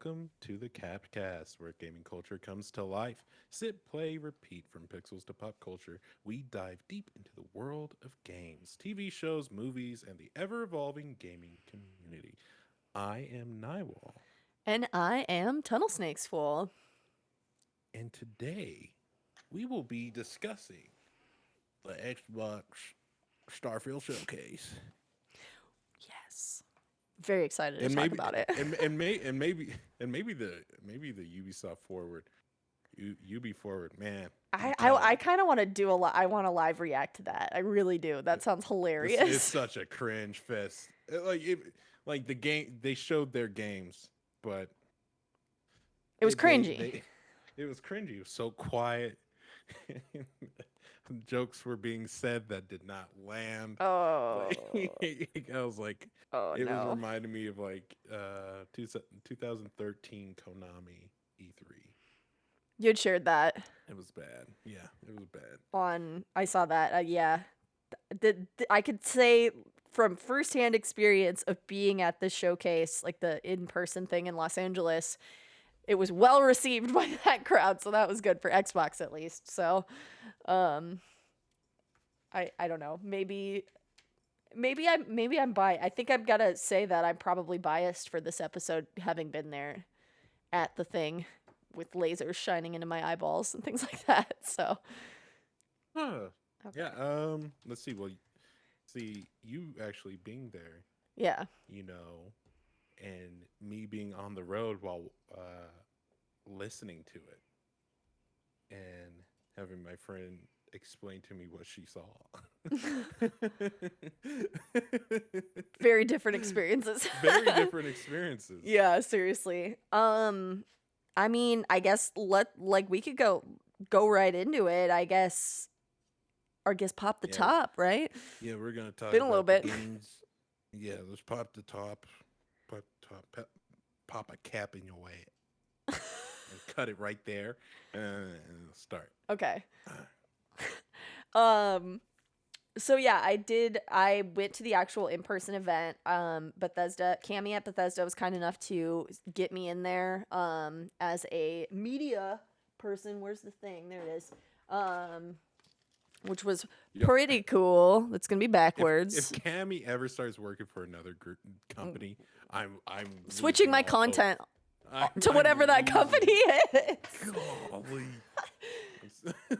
welcome to the Capcast, where gaming culture comes to life. Sit, play, repeat from pixels to pop culture. We dive deep into the world of games, TV shows, movies, and the ever evolving gaming community. I am Naiwal, And I am Tunnelsnakesfool. and today we will be discussing the Xbox Starfield Showcase. Yes. Very excited to And talk maybe about it. and maybe the Ubisoft forward, UB forward, man. I'm I telling you, kind of want to do a lot. I want to live react to that. I really do. That sounds this is hilarious. such a cringe fest. Like the game, they showed their games, but It was it they cringy. they it was cringy. It was so quiet. Jokes were being said that did not land. Like Oh, I was like, oh it was no. reminding me of like 2013 Konami E3. You'd shared that It was bad. Yeah, it was bad. on. I saw that. Yeah. I could say from firsthand experience of being at the showcase, like the in person thing in Los Angeles, it was well received by that crowd. So that was good for Xbox at least. So I don't know. Maybe I'm biased. I think I've got to say that I'm probably biased for this episode, having been there at the thing with lasers shining into my eyeballs and things like that. So Huh. Yeah. okay, Let's see. Well, see, you actually being there, yeah, you know, and me being on the road while listening to it, and having my friend explain to me what she saw. very different experiences. Very different experiences. Yeah, seriously. I mean, I guess we could go right into it. I guess pop the Yeah. top, right? Yeah, we're gonna talk Been a little about the bit. games. Yeah, let's pop the top, pop a cap in your way, and cut it right there, and start. Okay. Um so yeah, I went to the actual in-person event. Bethesda, Cami at Bethesda was kind enough to get me in there as a media person. Where's the thing? There it is. Which was Yep. pretty cool. That's going to be If backwards. Cammy ever starts working for another company, I'm Switching losing my all hope. content to I'm whatever that company losing. is. Golly,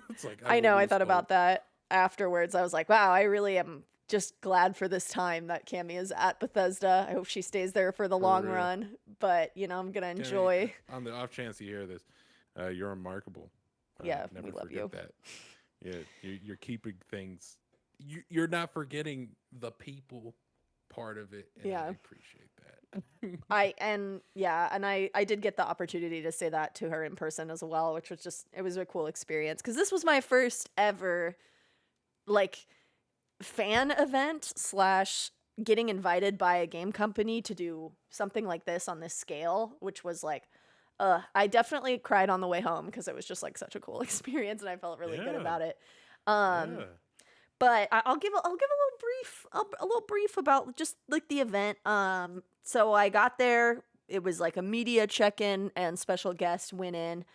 it's like I I will know, I lose thought hope. about that afterwards. I was like, wow, I really am just glad for this time that Cami is at Bethesda. I hope she stays there for the For long real, run. But, I'm going to Cammy. enjoy. On the off chance you hear this, you're remarkable. Yeah, we Never love forget you. that. Yeah, you're keeping things. You're not forgetting the people part of it, and I Yeah. appreciate that. I did get the opportunity to say that to her in person as well, which was it was a cool experience because this was my first ever like fan event slash getting invited by a game company to do something like this on this scale, which was like, I definitely cried on the way home because it was just like such a cool experience and I felt really good Yeah, about it. yeah. But I'll give a little brief about just like the event. So I got there. It was like a media check-in and special guest went in.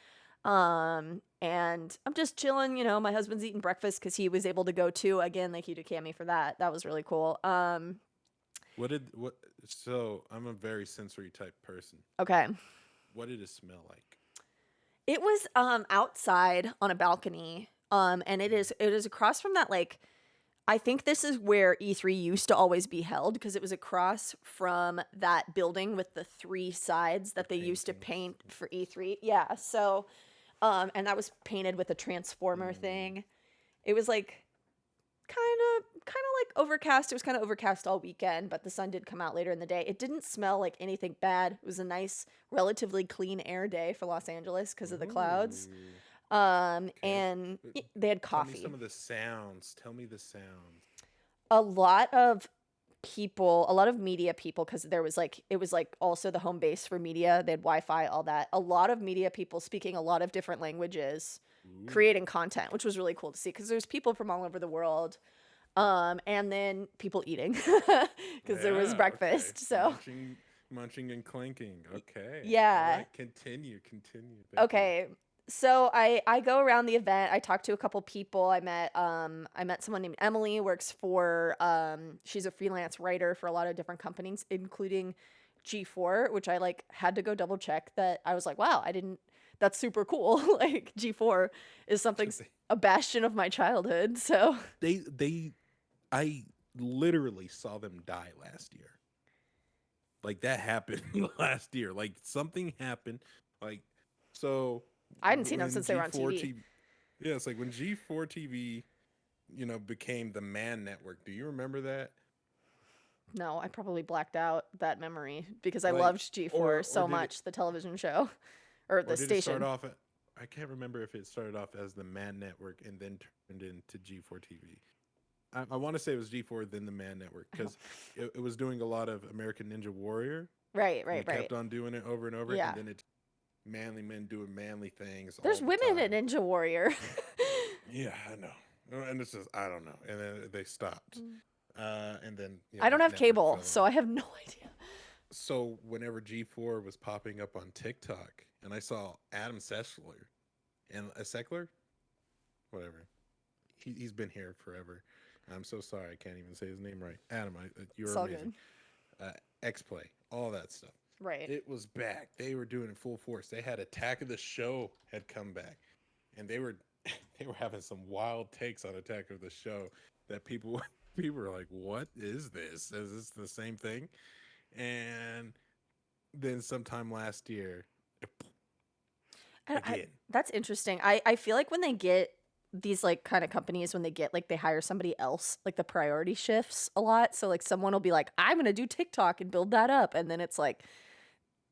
And I'm just chilling. My husband's eating breakfast because he was able to go too. Again, thank you to Cami for that. That was really cool. What did what? So I'm a very sensory type person. Okay. What did it smell like? It was outside on a balcony. And it is across from that like I think this is where E3 used to always be held because it was across from that building with the three sides The that they used to paintings. paint for E3. Yeah, so and that was painted with a transformer Mm, thing. It was like kind of like overcast. It was kind of overcast all weekend, but the sun did come out later in the day. It didn't smell like anything bad. It was a nice, relatively clean air day for Los Angeles because of the clouds. ooh. Okay. And Uh, they had Tell me some coffee. of the sounds. Tell me the sounds. A lot of people, a lot of media people, because it was like also the home base for media. They had Wi-Fi, all that. A lot of media people speaking a lot of different languages, Ooh. creating content, which was really cool to see because there's people from all over the world. And then people eating because there was Yeah. Okay. breakfast. So munching and clanking. Okay. All Yeah. right. Continue. Continue. Thank you. Okay. So I go around the event. I talked to a couple people. I met someone named Emily, works for she's a freelance writer for a lot of different companies, including G4, which I like had to go double check that. I was like, wow, I didn't that's super cool. Like G4 is something a bastion of my childhood. So They I literally saw them die last year. Like that happened last year. Like something happened. Like so I hadn't seen them when since they were on G4 TV. TV, yeah, it's like when G4 TV, became the Man Network. Do you remember that? No, I probably blacked out that memory because I Like, loved G4 so did it, much, the television show or or the did it start station. off? I can't remember if it started off as the Man Network and then turned into G4 TV. I want to say it was G4 then the Man Network because it was doing a lot of American Ninja Warrior Right, and right, it right. kept on doing it over and over, Yeah. and then it's manly men doing manly things all There's the women in time. Ninja Warrior. Yeah, I know. And it's just I don't know. And then they stopped. And then I don't have network cable, fell so off. I have no idea. So whenever G4 was popping up on TikTok, and I saw Adam Sessler and Seckler, whatever, he's been here forever. I'm so sorry I can't even say his name right. Adam, you're It's all amazing. good. X Play, all that stuff. Right. It was back. They were doing it full force. They had Attack of the Show had come back, and they were they were having some wild takes on Attack of the Show that people were like, "What is this? Is this the same thing?" And then sometime last year, again, That's interesting. I feel like when they get these like kind of companies, when they get like they hire somebody else, like the priority shifts a lot. So like someone will be like, I'm gonna do TikTok and build that up, and then it's like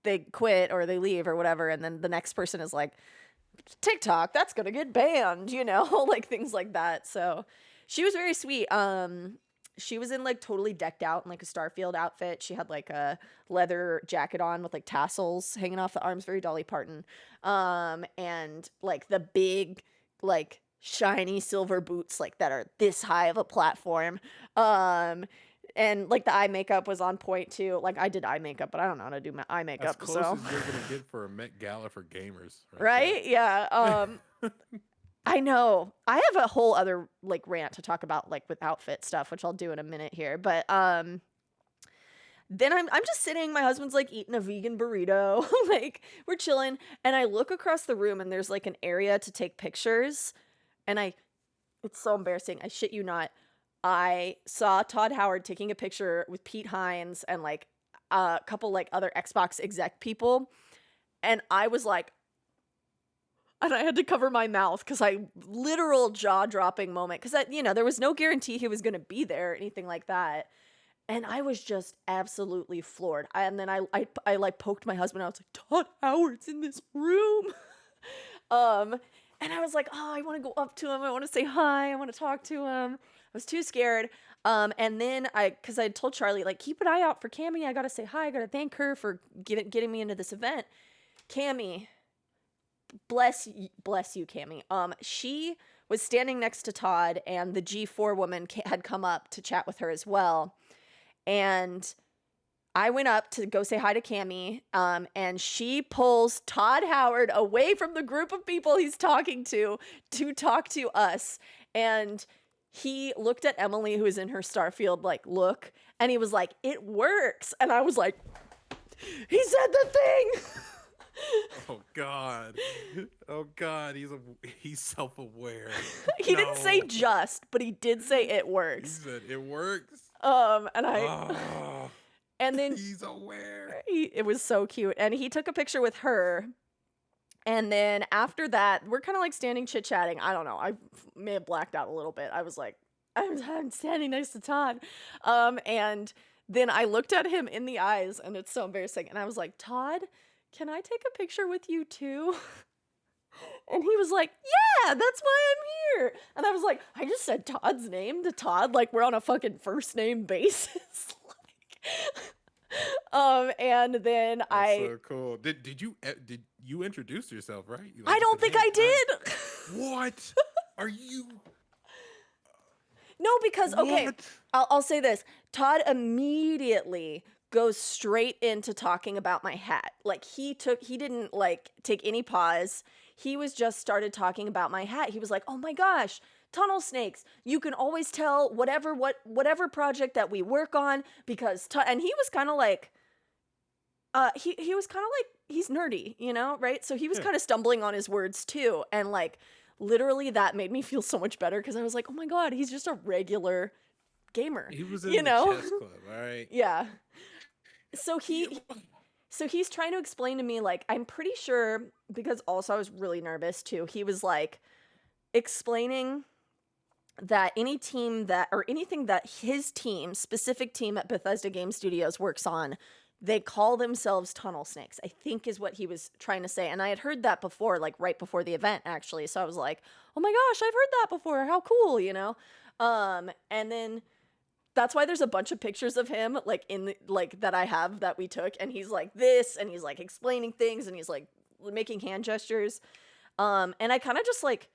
they quit or they leave or whatever, and then the next person is like, TikTok, that's gonna get banned, like things like that. So she was very sweet. She was in like totally decked out in like a Starfield outfit. She had like a leather jacket on with like tassels hanging off the arms, very Dolly Parton. And like the big, like shiny silver boots, like that are this high of a platform. And like the eye makeup was on point too. Like I did eye makeup, but I don't know how to do my eye as makeup. close So as you're gonna get for a Met Gala for gamers, right, yeah. I know. I have a whole other like rant to talk about like with outfit stuff, which I'll do in a minute here. But then I'm just sitting, my husband's like eating a vegan burrito, like we're chilling, and I look across the room and there's like an area to take pictures, and it's so embarrassing. I shit you not. I saw Todd Howard taking a picture with Pete Hines and like a couple like other Xbox exec people, and I was like, and I had to cover my mouth because literal jaw dropping moment because there was no guarantee he was going to be there or anything like that. And I was just absolutely floored. And then I like poked my husband. I was like, Todd Howard's in this room. And I was like, oh, I want to go up to him. I want to say hi. I want to talk to him. I was too scared. And then because I told Charlie, like, keep an eye out for Cammie. I got to say hi. I got to thank her for getting me into this event. Cammie, bless you, Cammie. She was standing next to Todd, and the G4 woman had come up to chat with her as well. And I went up to go say hi to Cammie, and she pulls Todd Howard away from the group of people he's talking to talk to us. And he looked at Emily, who was in her Starfield, like, look, and he was like, it works. And I was like, he said the thing. Oh God! Oh God! He's self-aware. He didn't say just, but he did say it He works. said it works. And I, Oh, and then he's aware. it was so cute. And he took a picture with her. And then after that, we're kind of like standing chit-chatting. I don't know. I may have blacked out a little bit. I was like, I'm standing next to Todd. And then I looked at him in the eyes, and it's so embarrassing. And I was like, Todd, can I take a picture with you too? And he was like, yeah, that's why I'm here. And I was like, I just said Todd's name to Todd. Like, we're on a fucking first name basis. And then That's so cool. Did you introduce yourself, right? You, like, I you don't said, think I "Hey, did. What? Are you? No, because, okay, What? I'll say this. Todd immediately goes straight into talking about my hat. Like he didn't like take any pause. He was just started talking about my hat. He was like, "Oh my gosh, tunnel snakes. You can always tell whatever project that we work on because and he was kind of like he was kind of like he's nerdy, you know, right? So he was Yeah. kind of stumbling on his words too, and like literally that made me feel so much better because I was like, "Oh my god, he's just a regular gamer." He was in You the know? chess club, all right? Yeah. So he's trying to explain to me, like, I'm pretty sure, because also I was really nervous too. He was like explaining that any team that, or anything that his team, specific team at Bethesda Game Studios works on, they call themselves tunnel snakes, I think is what he was trying to say. And I had heard that before, like right before the event, actually. So I was like, oh my gosh, I've heard that before. How cool, you know? And then that's why there's a bunch of pictures of him like like that I have that we took, and he's like this, and he's like explaining things, and he's like making hand gestures. And I kind of just like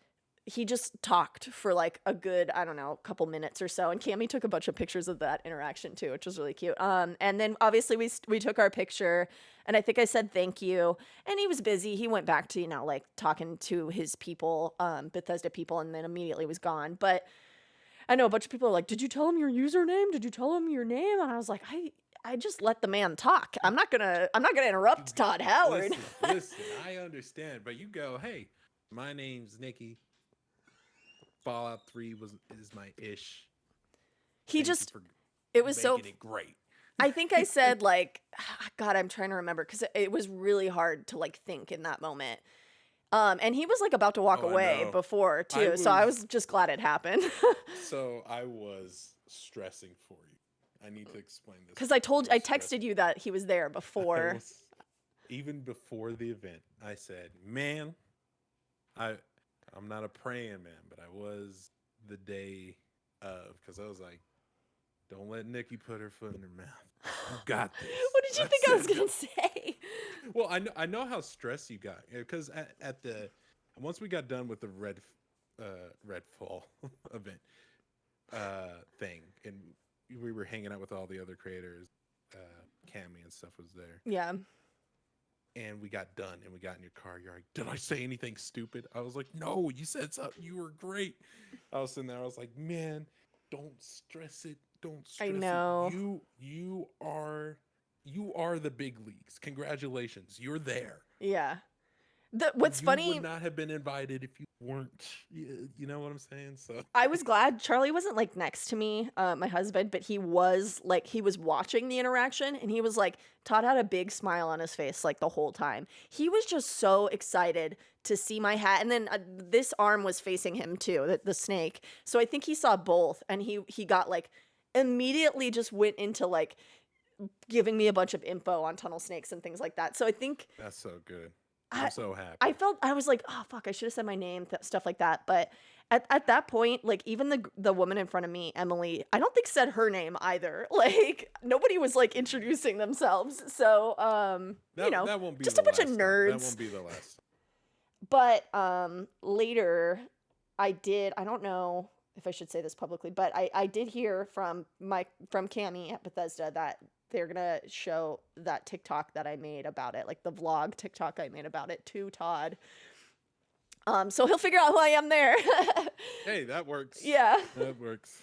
he just talked for like a good, I don't know, couple minutes or so, and Cammy took a bunch of pictures of that interaction too, which was really cute. And then obviously we took our picture, and I think I said thank you, and he was busy. He went back to, you know, like talking to his people, Bethesda people, and then immediately was gone. But I know a bunch of people are like, "Did you tell him your username? Did you tell him your name?" And I was like, I just let the man talk. I'm not gonna interrupt Todd Howard. Listen, I understand, but you go, "Hey, my name's Nikki. Fallout 3 is my ish." He Thank you just for it was so making it great. I think I said like, God, I'm trying to remember because it was really hard to like think in that moment. And he was like about to walk Oh, I away know. before too, so I was just glad it happened. So I was stressing for you. I need to explain this. Because I texted you that he was there before. Even before the event, I said, "Man, I'm not a praying man, but I was the day of," because I was like, "Don't let Nikki put her foot in her mouth. You got this." What did you think I was gonna say? Well, I know how stressed you got, because at the once we got done with the Redfall event thing, and we were hanging out with all the other creators, Cammy and stuff was there. Yeah. And we got done, and we got in your car. You're like, "Did I say anything stupid?" I was like, "No, you said something. You were great." I was sitting there. I was like, "Man, don't stress it. Don't stress I know. it. You are the big leagues. Congratulations. You're there." Yeah. What's You funny, would not have been invited if you weren't. You know what I'm saying? So I was glad Charlie wasn't like next to me, my husband, but he was watching the interaction, and he was like, Todd had a big smile on his face like the whole time. He was just so excited to see my hat, and then this arm was facing him too, the snake. So I think he saw both, and he got like immediately just went into like giving me a bunch of info on tunnel snakes and things like that. So I think that's so good. I'm so happy. I was like, oh fuck, I should have said my name, stuff like that. But at that point, like even the woman in front of me, Emily, I don't think said her name either. Like nobody was like introducing themselves. So you know, that won't be just the a bunch of last nerds. That won't be the last. But later, I don't know if I should say this publicly, but I did hear from Cammy at Bethesda that they're gonna show that TikTok that I made about it, like the vlog TikTok I made about it, to Todd. So he'll figure out who I am there. Hey, that works. Yeah. That works.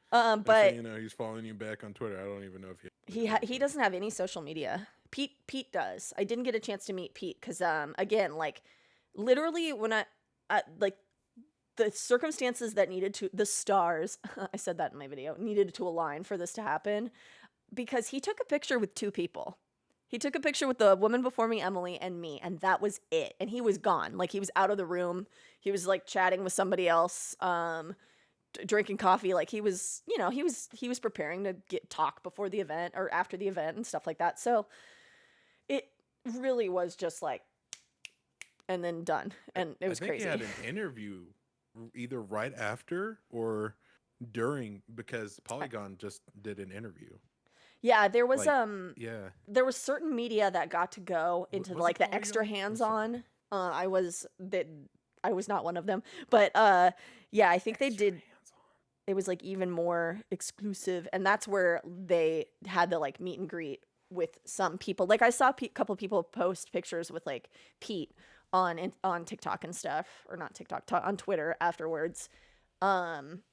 But so, you know, he's following you back on Twitter. I don't even know if he doesn't have any social media. Pete does. I didn't get a chance to meet Pete because again, like literally when I like the circumstances that needed to, the stars, I said that in my video, needed to align for this to happen, because he took a picture with two people. He took a picture with the woman before me, Emily, and me, and that was it. And he was gone. Like he was out of the room. He was like chatting with somebody else, drinking coffee. Like he was, you know, he was preparing to talk before the event or after the event and stuff like that. So it really was just like, and then done. And it was crazy. He had an interview either right after or during, because Polygon just did an interview. Yeah, there was yeah. There was certain media that got to go into like the extra hands-on. I was not one of them, but yeah, I think they did. Hands-on. It was like even more exclusive, and that's where they had the like meet and greet with some people. Like I saw a couple people post pictures with like Pete on TikTok and stuff, or not TikTok, on Twitter afterwards. Um,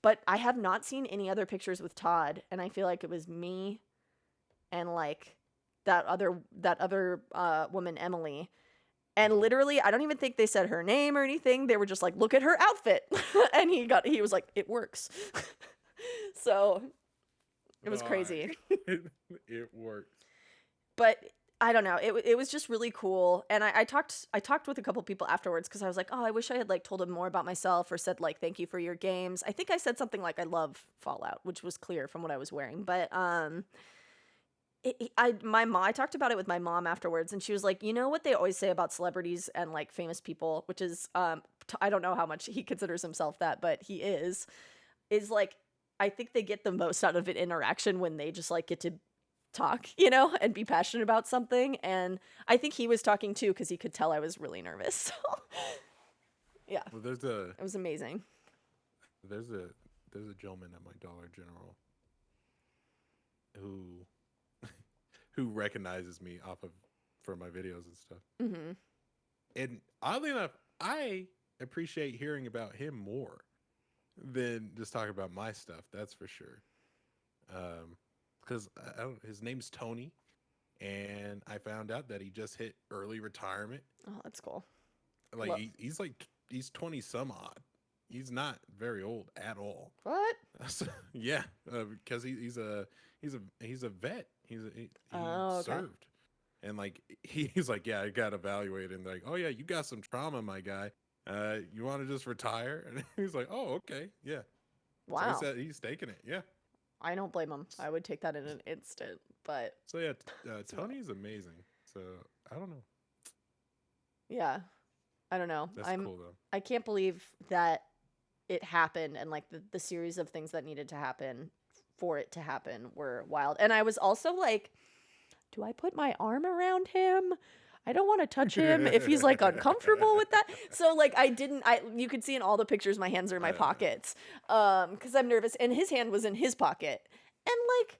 but I have not seen any other pictures with Todd, and I feel like it was me and like that other woman, Emily. And literally, I don't even think they said her name or anything. They were just like, "Look at her outfit," and he was like, "It works." So it was crazy. It worked. But I don't know. It was just really cool. And I talked with a couple people afterwards because I was like, oh, I wish I had like told him more about myself or said like thank you for your games. I think I said something like I love Fallout, which was clear from what I was wearing. But I talked about it with my mom afterwards, and she was like, you know what they always say about celebrities and like famous people, which is I don't know how much he considers himself that, but he is like, I think they get the most out of an interaction when they just like get to talk, and be passionate about something. And I think he was talking too because he could tell I was really nervous. So yeah, Well, it was amazing. there's a gentleman at my Dollar General who who recognizes me for my videos and stuff. Mm-hmm. And oddly enough, I appreciate hearing about him more than just talking about my stuff. That's for sure. Because his name's Tony, and I found out that he just hit early retirement. Oh, that's cool. Like he's 20 some odd. He's not very old at all. What? So, yeah, because he's a vet. He Oh, okay. served, and like he's like, yeah, I got evaluated, and like, oh yeah, you got some trauma, my guy. You want to just retire? And he's like, oh, okay, yeah. Wow. So he's taking it. Yeah. I don't blame him. I would take that in an instant. But So yeah, Tony's amazing. So I don't know. yeah, I don't know. That's cool though. I can't believe that it happened, and like the series of things that needed to happen for it to happen were wild. And I was also like, do I put my arm around him? I don't want to touch him if he's like uncomfortable with that. So like you could see in all the pictures my hands are in my pockets because I'm nervous, and his hand was in his pocket. And like,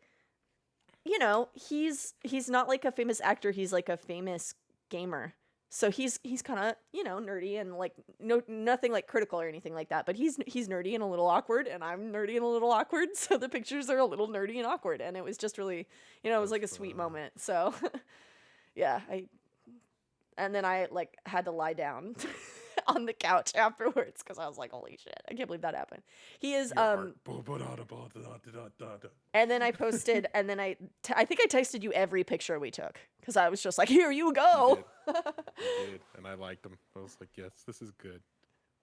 he's not like a famous actor, he's like a famous gamer. So he's kind of, nerdy and like nothing like critical or anything like that, but he's nerdy and a little awkward, and I'm nerdy and a little awkward. So the pictures are a little nerdy and awkward, and it was just really, it was like a sweet moment. So yeah, and then I like had to lie down on the couch afterwards because I was like, holy shit, I can't believe that happened. He is and then I posted, and then I think I texted you every picture we took because I was just like, here you go. You did, and I liked them. I was like, yes, this is good.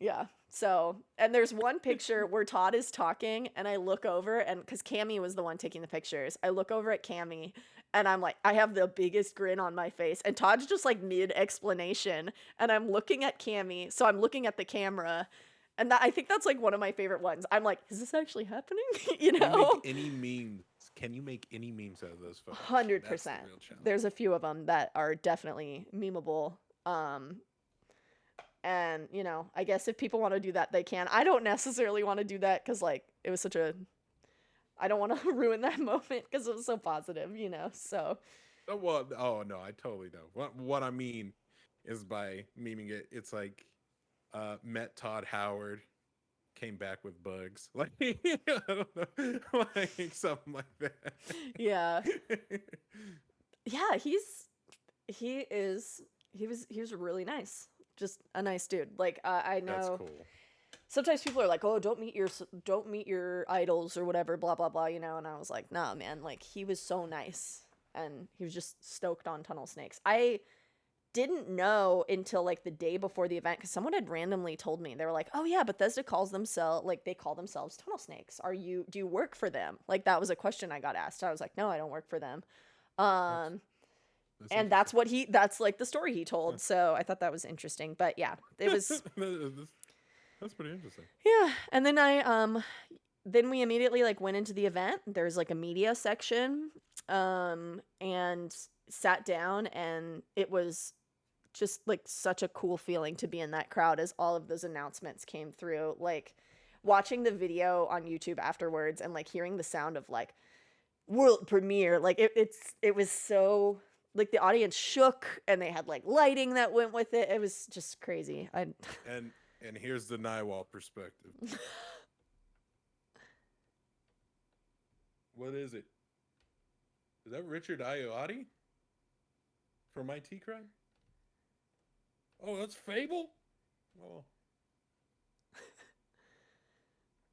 Yeah. So, and there's one picture where Todd is talking, and I look over, and because Cammie was the one taking the pictures, I look over at Cammie, and I'm like, I have the biggest grin on my face, and Todd's just like mid explanation, and I'm looking at Cammie, so I'm looking at the camera, and I think that's like one of my favorite ones. I'm like, is this actually happening? Can you make any memes out of those photos? 100%. There's a few of them that are definitely memeable. And, I guess if people want to do that, they can. I don't necessarily want to do that because, like, it was I don't want to ruin that moment because it was so positive, so. Oh, no, I totally know. What I mean is by memeing it, it's like, met Todd Howard, came back with bugs. Like, I don't know, like something like that. Yeah. Yeah, he was really nice. Just a nice dude. Like, I know. That's cool. Sometimes people are like, oh, don't meet your idols or whatever, blah blah blah, and I was like, nah, man, like he was so nice, and he was just stoked on Tunnel Snakes. I didn't know until like the day before the event because someone had randomly told me. They were like, oh yeah, Bethesda they call themselves Tunnel Snakes. Do you work for them? Like that was a question I got asked. I was like, no, I don't work for them. And that's like the story he told. So I thought that was interesting. But yeah, it was. That's pretty interesting. Yeah, and then we immediately like went into the event. There's like a media section, and sat down, and it was just like such a cool feeling to be in that crowd as all of those announcements came through. Like watching the video on YouTube afterwards and like hearing the sound of like world premiere. Like it was so like the audience shook and they had like lighting that went with it. It was just crazy. I And here's the Naiwal perspective. What is it? Is that Richard Ayoade from IT Crowd? Oh, that's Fable. Oh,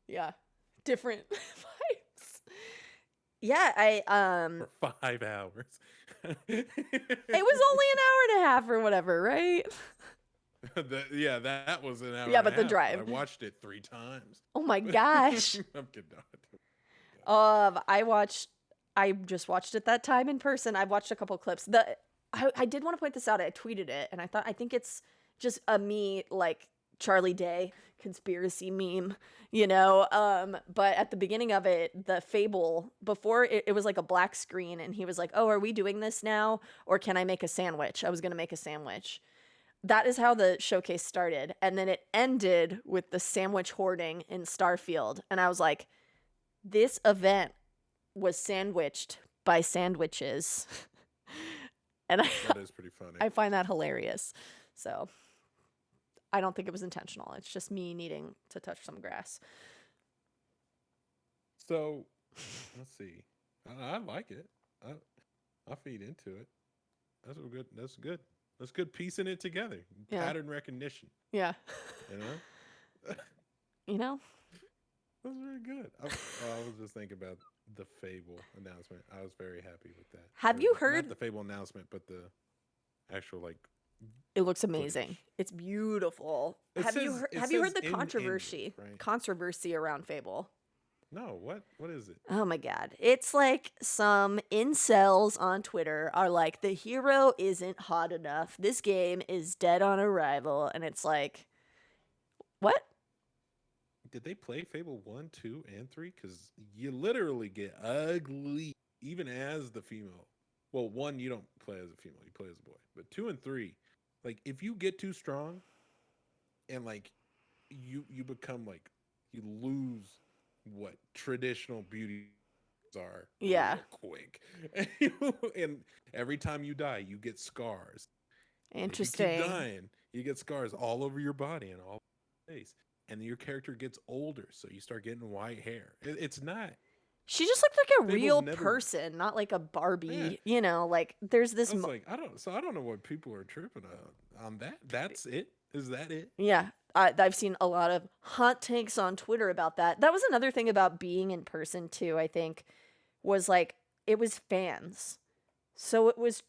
yeah, different vibes. Yeah, I for 5 hours. it was only an hour and a half or whatever, right? Yeah, that was an hour Yeah, and a but the half. drive. I watched it 3 times. Oh my gosh. I'm kidding. I just watched it that time in person. I've watched a couple clips. I did want to point this out. I tweeted it and I think it's just a me like Charlie Day conspiracy meme, you know. But at the beginning of it, the Fable before it was like a black screen and he was like, "Oh, are we doing this now or can I make a sandwich?" I was going to make a sandwich. That is how the showcase started. And then it ended with the sandwich hoarding in Starfield. And I was like, this event was sandwiched by sandwiches. And That is pretty funny. I find that hilarious. So I don't think it was intentional. It's just me needing to touch some grass. So let's see. I like it. I feed into it. That's good. That's good. That's good piecing it together. Yeah. Pattern recognition. Yeah. You know? You know? That's very good. I was just thinking about the Fable announcement. I was very happy with that. Have you Not heard? the Fable announcement, but the actual like It looks amazing. footage. It's beautiful. It Have you says- heard, it have you heard says the in controversy? India, right? Controversy around Fable. No, what is it? Oh my god. It's like some incels on Twitter are like, the hero isn't hot enough. This game is dead on arrival. And it's like, what? Did they play Fable 1, 2, and 3? Because you literally get ugly even as the female. Well, 1, you don't play as a female, you play as a boy. But 2 and 3, like if you get too strong and like you become like you lose what traditional beauty are Yeah. real quick. And every time you die, you get scars. If you Interesting. keep dying, you get scars all over your body and all over your face. And your character gets older, so you start getting white hair. It's not. She just looked like a Fable's real never- person, not like a Barbie. Yeah. You know, like there's this. I was like, I don't know what people are tripping on that. That's it. Is that it? Yeah, I've seen a lot of hot takes on Twitter about that. That was another thing about being in person too. I think was like it was fans, so it was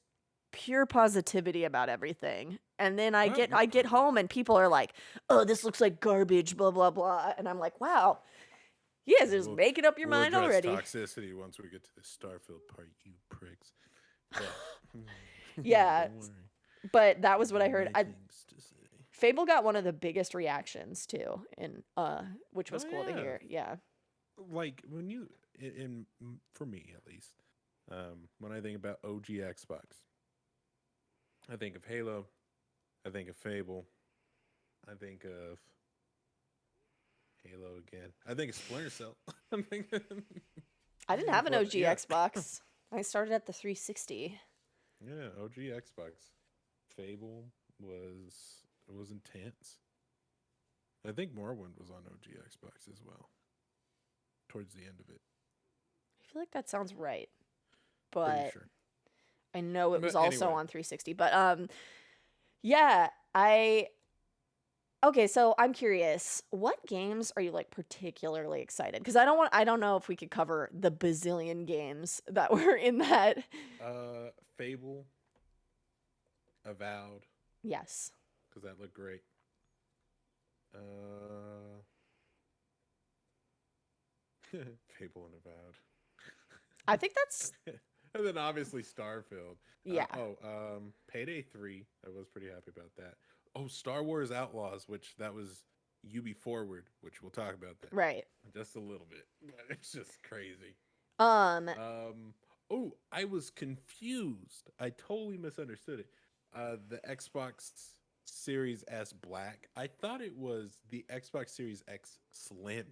pure positivity about everything. And then I get home and people are like, "Oh, this looks like garbage," blah blah blah, and I'm like, "Wow, you guys are just making up your We'll mind address already." toxicity once we get to the Starfield part, you pricks. But, Yeah, don't worry. but that was what I heard. My things to say. Fable got one of the biggest reactions too, in which was Oh, cool to yeah. hear. Yeah. Like when you, for me at least, when I think about OG Xbox, I think of Halo, I think of Fable, I think of Halo again. I think of Splinter Cell. I'm thinking. I didn't have an But, OG yeah. Xbox. I started at the 360. Yeah, OG Xbox. Fable was intense. I think Morrowind was on OG Xbox as well. Towards the end of it, I feel like that sounds right. pretty But sure. I know it But was also anyway. on 360. But yeah, okay, so I'm curious, what games are you like particularly excited? Because I don't know if we could cover the bazillion games that were in that. Fable, Avowed, Yes. because that looked great. Fable and Avowed. I think that's And then obviously Starfield. yeah. Payday 3. I was pretty happy about that. Oh, Star Wars Outlaws, which that was UB Forward, which we'll talk about that Right. just a little bit. But it's just crazy. Um Oh, I was confused. I totally misunderstood it. The Xbox Series S Black. I thought it was the Xbox Series X Slim.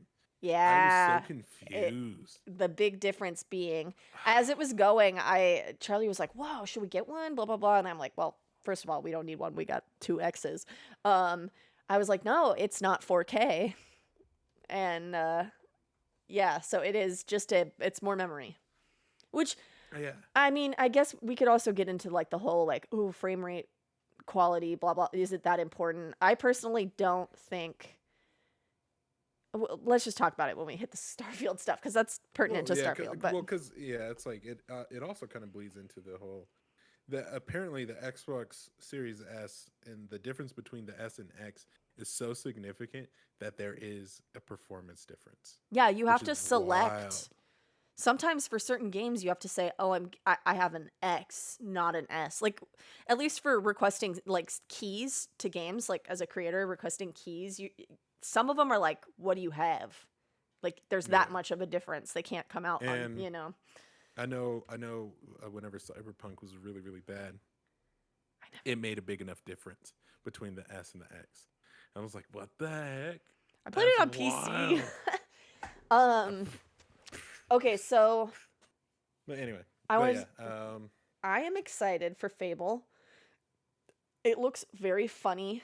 I was so Yeah. It, confused. the big difference being, as it was going, Charlie was like, "Whoa, should we get one?" Blah blah blah, and I'm like, "Well, first of all, we don't need one. We got two X's." Um, I was like, "No, it's not 4K," and yeah, so it is just it's more memory, which Yeah. I mean, I guess we could also get into like the whole like, ooh, frame rate, quality, blah blah. Is it that important? I personally don't think. Well, let's just talk about it when we hit the Starfield stuff because that's pertinent Well, to yeah, Starfield. But cause yeah, it's like it. It also kind of bleeds into the whole. The apparently the Xbox Series S and the difference between the S and X is so significant that there is a performance difference, yeah, you which have is to wild. select. Sometimes for certain games, you have to say, "Oh, I have an X, not an S." Like at least for requesting like keys to games, like as a creator requesting keys, you some of them are like, "What do you have?" Like there's that Yeah, much of a difference. They can't come out on, and I know. Whenever Cyberpunk was really really bad, I never, it made a big enough difference between the S and the X. I was like, what the heck? I played That's it on PC. wild. Uh, um okay, so But anyway, I but was yeah, I am excited for Fable. It looks very funny.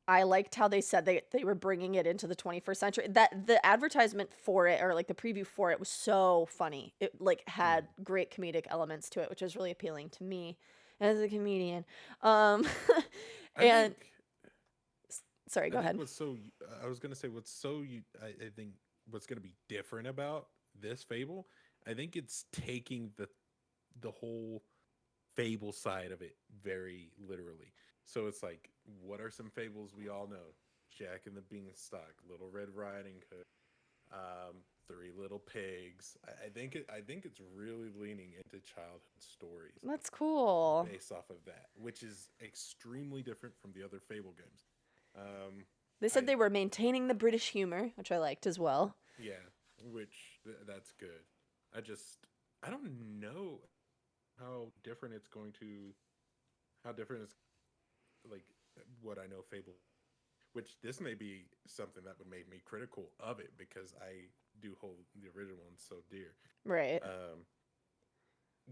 I liked how they said they were bringing it into the 21st century. That the advertisement for it or like the preview for it was so funny. It like mm, had great comedic elements to it, which was really appealing to me as a comedian. Um I and think sorry, I go think ahead. what's so I was gonna say what's so I think what's gonna be different about this Fable, I think it's taking the whole Fable side of it very literally. So it's like, what are some fables we all know? Jack and the Beanstalk, Little Red Riding Hood, Three Little Pigs. I think it's really leaning into childhood stories That's cool. based off of that, which is extremely different from the other Fable games. Um, They said I they were maintaining the British humor, which I liked as well. Yeah, that's good. I just I don't know how different it's going to how different it's like what I know Fable, which this may be something that would make me critical of it because I do hold the original one so dear. Right. Um,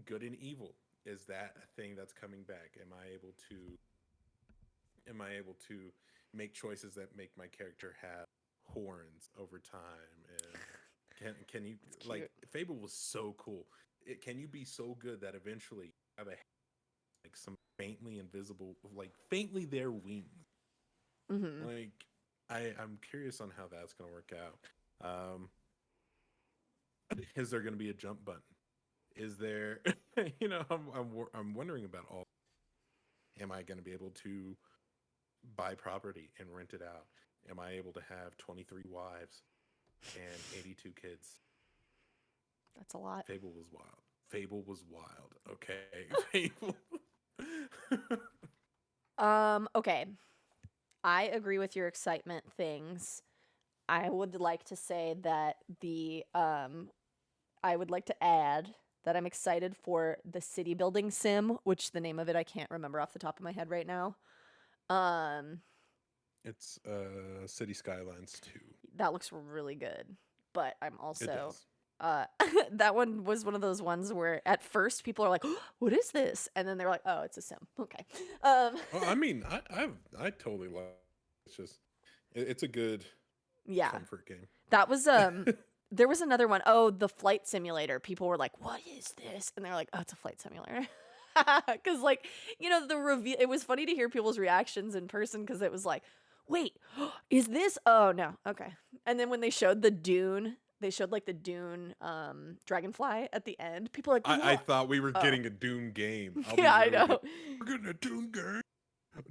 Good and evil, is that a thing that's coming back? Am I able to make choices that make my character have horns over time? And can you It's like cute. Fable was so cool. Can you be so good that eventually you have a like some faintly invisible, like faintly there wings? Mhm. Like I'm curious on how that's gonna work out. Um, is there gonna be a jump button? Is there, I'm wondering about all. Am I gonna be able to buy property and rent it out? Am I able to have 23 wives and 82 kids? That's a lot. Fable was wild. Fable was wild. Okay, Fable. Okay. I agree with your excitement things. I would like to say that the I would like to add that I'm excited for the city building sim, which the name of it I can't remember off the top of my head right now. Um It's City Skylines 2. that looks really good. But I'm It also does. uh that one was one of those ones where at first people are like, oh, "What is this?" And then they're like, "Oh, it's a sim." Okay. Um Oh, I mean, I totally like. It's just it's a good yeah. comfort game. That was there was another one. Oh, the flight simulator. People were like, "What is this?" And they're like, "Oh, it's a flight simulator." Cuz like, the reveal it was funny to hear people's reactions in person cuz it was like, "Wait, is this? Oh, no. Okay." And then when they showed the Dune, they showed like the Dune dragonfly at the end. People are like, I "What?" thought we were Oh. getting a Doom game. I'll be Yeah, I real with you. know. We're getting a Doom game.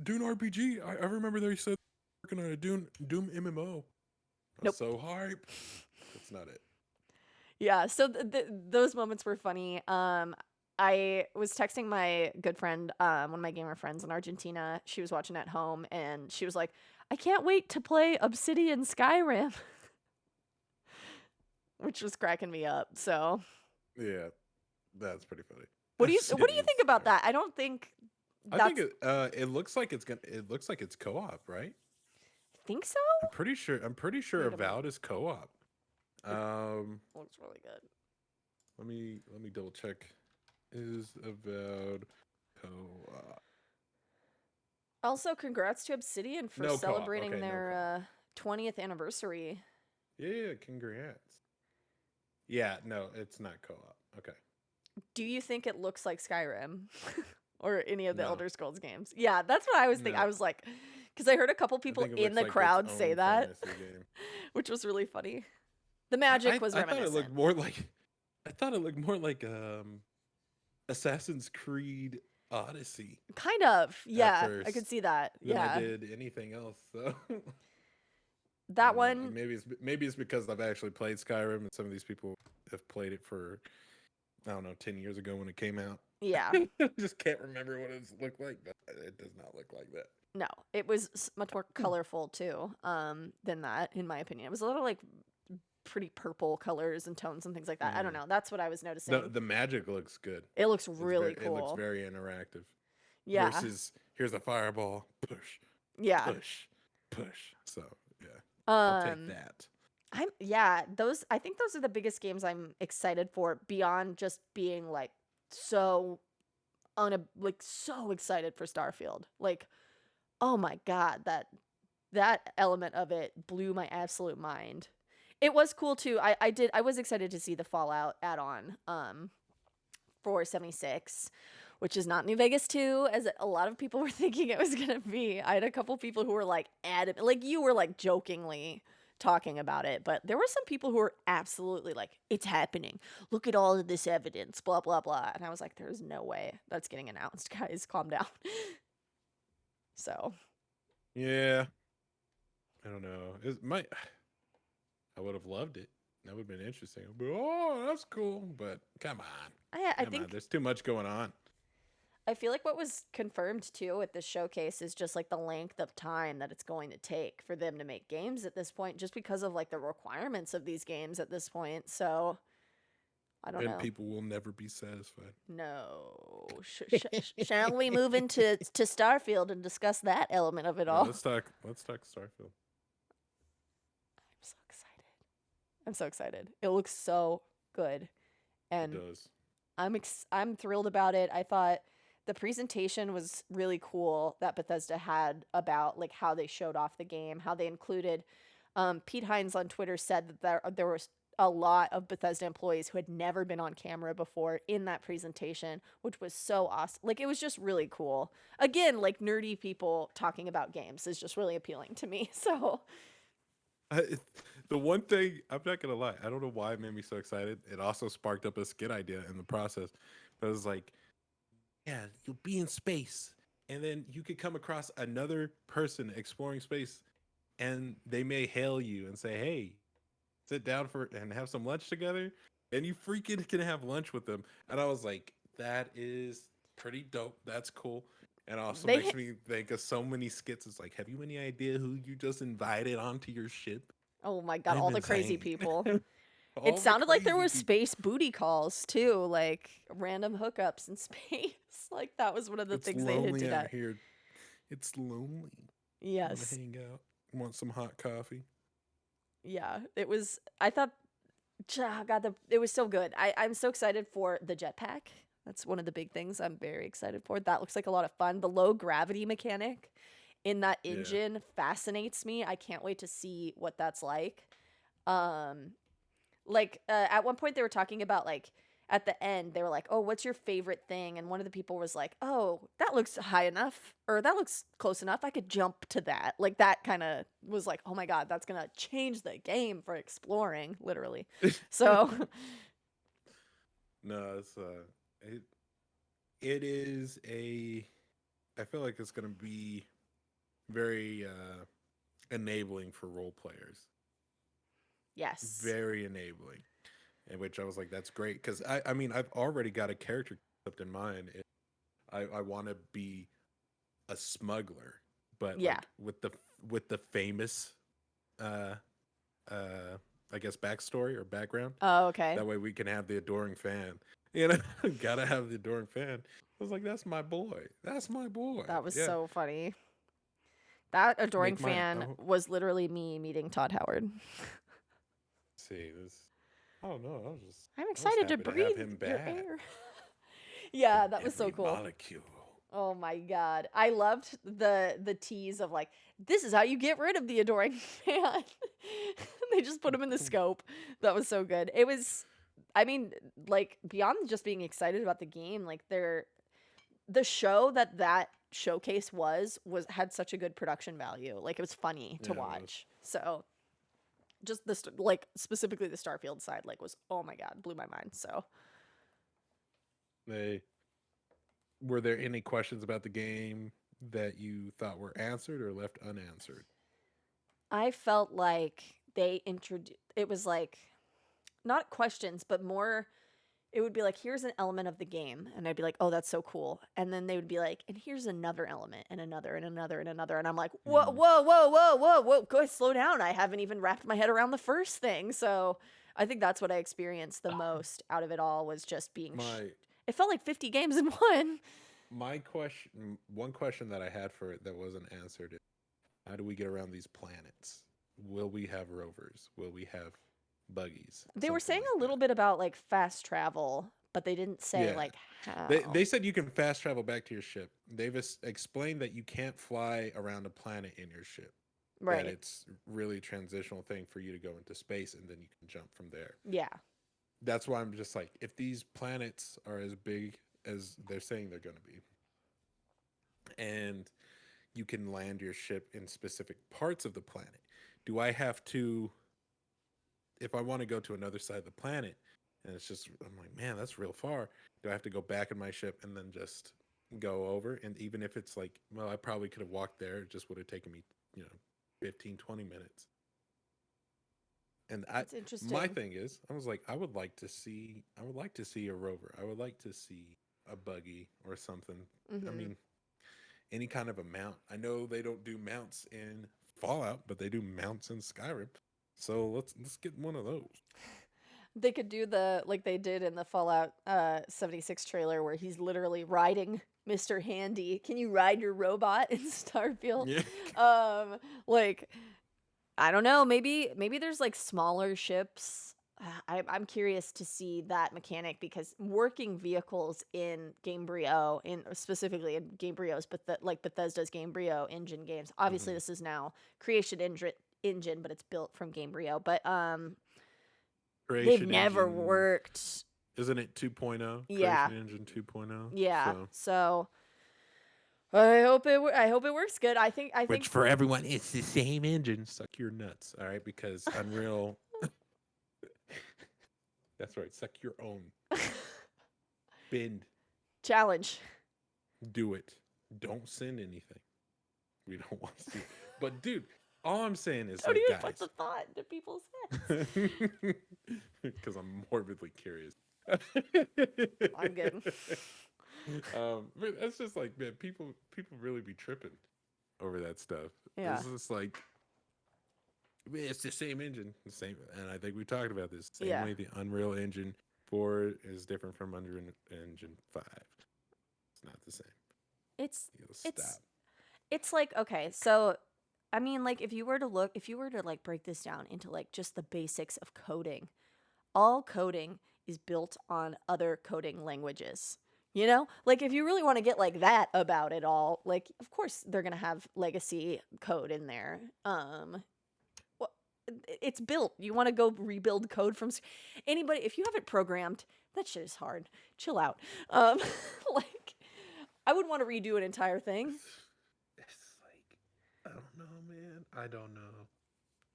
Dune RPG. I remember they said working on a Doom MMO. I was Nope. so hype. That's not it. Yeah, so those moments were funny. I was texting my good friend, one of my gamer friends in Argentina. She was watching at home, and she was like, "I can't wait to play Obsidian Skyrim," which was cracking me up. So, Yeah, that's pretty funny. what do you Obsidian think about Sky. that? I don't think I think that's it looks like it's co-op, right? think so. I'm pretty sure Wait a minute. Avowed is co-op. Um, Looks really good. let me double check. Is Avowed co-op? Also, congrats to Obsidian for No co-op. celebrating Okay, no co-op. their 20th anniversary. Yeah, congrats. Yeah, no, it's not co-op. Okay. Do you think it looks like Skyrim or any of the No. Elder Scrolls games? Yeah, that's what I was thinking. No. I was like, because I heard a couple I people think it in looks the like its crowd say own that, fantasy game. which was really funny. The I, magic was I thought it looked reminiscent. more like I thought it looked more like Assassin's Creed Odyssey Kind of. at Yeah, I first could see that. than I Yeah. did anything else. So I That don't know. one, Maybe it's because I've actually played Skyrim and some of these people have played it for I don't know 10 years ago when it came out. yeah. I just can't remember what it looked like, but it does not look like that. No, it was much more colorful too, than that, in my opinion. It was a little like pretty purple colors and tones and things like that. I don't know. That's what I was noticing. The magic looks good. It looks It's really It looks cool. very interactive. Yeah. Versus here's a fireball, push, Yeah. push. So yeah, I'll take that. I think those are the biggest games I'm excited for beyond just being like so so excited for Starfield. Like, oh my god, that element of it blew my absolute mind. It was cool too. I was excited to see the Fallout add-on for 76, which is not New Vegas 2 as a lot of people were thinking it was going to be. I had a couple people who were like adamant, like you were like jokingly talking about it, but there were some people who were absolutely like, it's happening. Look at all of this evidence, blah blah blah. And I was like, there's no way that's getting announced. Guys, calm down. So, Yeah, I don't know. I would have loved it. That would have been interesting. I'd be, oh, that's cool. But come on. I Come on. think There's too much going on. I feel like what was confirmed too at this showcase is just like the length of time that it's going to take for them to make games at this point, just because of like the requirements of these games at this point. So I don't And know. people will never be satisfied. No. Shall we move into Starfield and discuss that element of it Yeah, all? let's talk Starfield. I'm so excited. I'm so excited. It looks so good, It and does. I'm thrilled about it. I thought the presentation was really cool that Bethesda had about like how they showed off the game, how they included. Pete Hines on Twitter said that there was a lot of Bethesda employees who had never been on camera before in that presentation, which was so awesome. Like it was just really cool. Again, like nerdy people talking about games is just really appealing to me. So The one thing I'm not gonna lie, I don't know why it made me so excited. It also sparked up a skit idea in the process. But it was like, yeah, you'll be in space, and then you could come across another person exploring space, and they may hail you and say, "Hey, sit down for and have some lunch together," and you freaking can have lunch with them. And I was like, that is pretty dope. That's cool. And also they makes me think of so many skits. It's like, have you any idea who you just invited onto your ship? oh my god, I'm all the crazy insane. people. All It the sounded like there crazy was people. space booty calls too, like random hookups in space. Like that was one of the It's things they lonely hinted out at. here. It's lonely. Want to Yes. hang out? Want some hot coffee? Yeah. It was I thought God, it was so good. I'm so excited for the jetpack. That's one of the big things I'm very excited for. That looks like a lot of fun. The low gravity mechanic in that Yeah. engine fascinates me. I can't wait to see what that's like. Um at one point they were talking about like at the end they were like, "Oh, what's your favorite thing?" And one of the people was like, "Oh, that looks high enough or that looks close enough. I could jump to that." Like that kind of was like, "Oh my god, that's going to change the game for exploring," literally. So, No, it's it is a. I feel like it's gonna be very enabling for role players. yes. Very enabling. In which I was like, that's great because I mean I've already got a character concept in mind. I want to be a smuggler, but Yeah. like with the famous uh I guess backstory or background. Oh, okay. That way we can have the adoring fan. You know, gotta have the adoring fan. I was like, that's my boy. That's my boy. That was Yeah. so funny. That adoring Make my fan oh, was literally me meeting Todd Howard. see this. I don't know. I'm I was excited to happy to have breathe him your back air. in Yeah, that was so every cool. molecule. Oh my god. I loved the tease of like, this is how you get rid of the adoring fan. They just put him in the scope. That was so good. It was, I mean, like beyond just being excited about the game, like the show that showcase was had such a good production value. Like it was funny to Yeah, it was. watch. So just like specifically the Starfield side like was, oh my god, blew my mind. So They were there any questions about the game that you thought were answered or left unanswered? I felt like they introduced it was like not questions, but more it would be like, here's an element of the game. And I'd be like, oh, that's so cool. And then they would be like, and here's another element and another and another and another. And I'm like, whoa, Mm. whoa, whoa, whoa, whoa, whoa, go slow down. I haven't even wrapped my head around the first thing. So I think that's what I experienced the most out of it all was just being, My it felt like 50 games in one. my question, one question that I had for it that wasn't answered is, how do we get around these planets? Will we have rovers? Will we have buggies? They were Something saying like a little that. bit about like fast travel, but they didn't say Yeah. like They how. they said you can fast travel back to your ship. They've explained that you can't fly around a planet in your ship. That Right. it's really a transitional thing for you to go into space and then you can jump from there. Yeah. That's why I'm just like, if these planets are as big as they're saying they're going to be, and you can land your ship in specific parts of the planet, do I have to, if I want to go to another side of the planet, and it's just, I'm like, man, that's real far. Do I have to go back in my ship and then just go over? And even if it's like, well, I probably could have walked there, it just would have taken me, 15, 20 minutes. And It's my interesting. thing is, I was like, I would like to see a rover. I would like to see a buggy or something. I Hmm. mean, any kind of a mount. I know they don't do mounts in Fallout, but they do mounts in Skyrim. So let's get one of those. They could do the like they did in the Fallout 76 trailer where he's literally riding Mr. Handy. Can you ride your robot in Starfield? Yeah. Um like I don't know, maybe there's like smaller ships. I'm curious to see that mechanic because working vehicles in Gamebryo, in specifically in Gamebryo's, but like Bethesda's Gamebryo engine games. Obviously, Hmm. this is now Creation engine, but it's built from Gamebryo. But they've Creation never engine, worked. isn't it 2.0? Yeah, Creation engine 2.0. yeah. So, So I hope it works good. I think which for everyone, it's the same engine. Suck your nuts, all right? Because Unreal, that's right. Suck your own. Bend, challenge. do it. Don't send anything. We don't want to see. But dude, all I'm saying is Don't like, even put guys, the thought into people's heads. because I'm morbidly curious. I'm good. But that's just like, man, people really be tripping over that stuff. Yeah. It's just like, it's the same engine, the same, and I think we talked about this. Same Yeah. way the Unreal Engine 4 is different from Unreal Engine 5. It's not the same. It's You'll it's stop. it's like okay, so I mean like if you were to like break this down into like just the basics of coding, all coding is built on other coding languages. You know? Like if you really want to get like that about it all, like of course they're going to have legacy code in there. Well, it's built. You want to go rebuild code from anybody if you have it programmed, that shit is hard. Chill out. Um like I would want to redo an entire thing. It's like, I don't know, man. I don't know.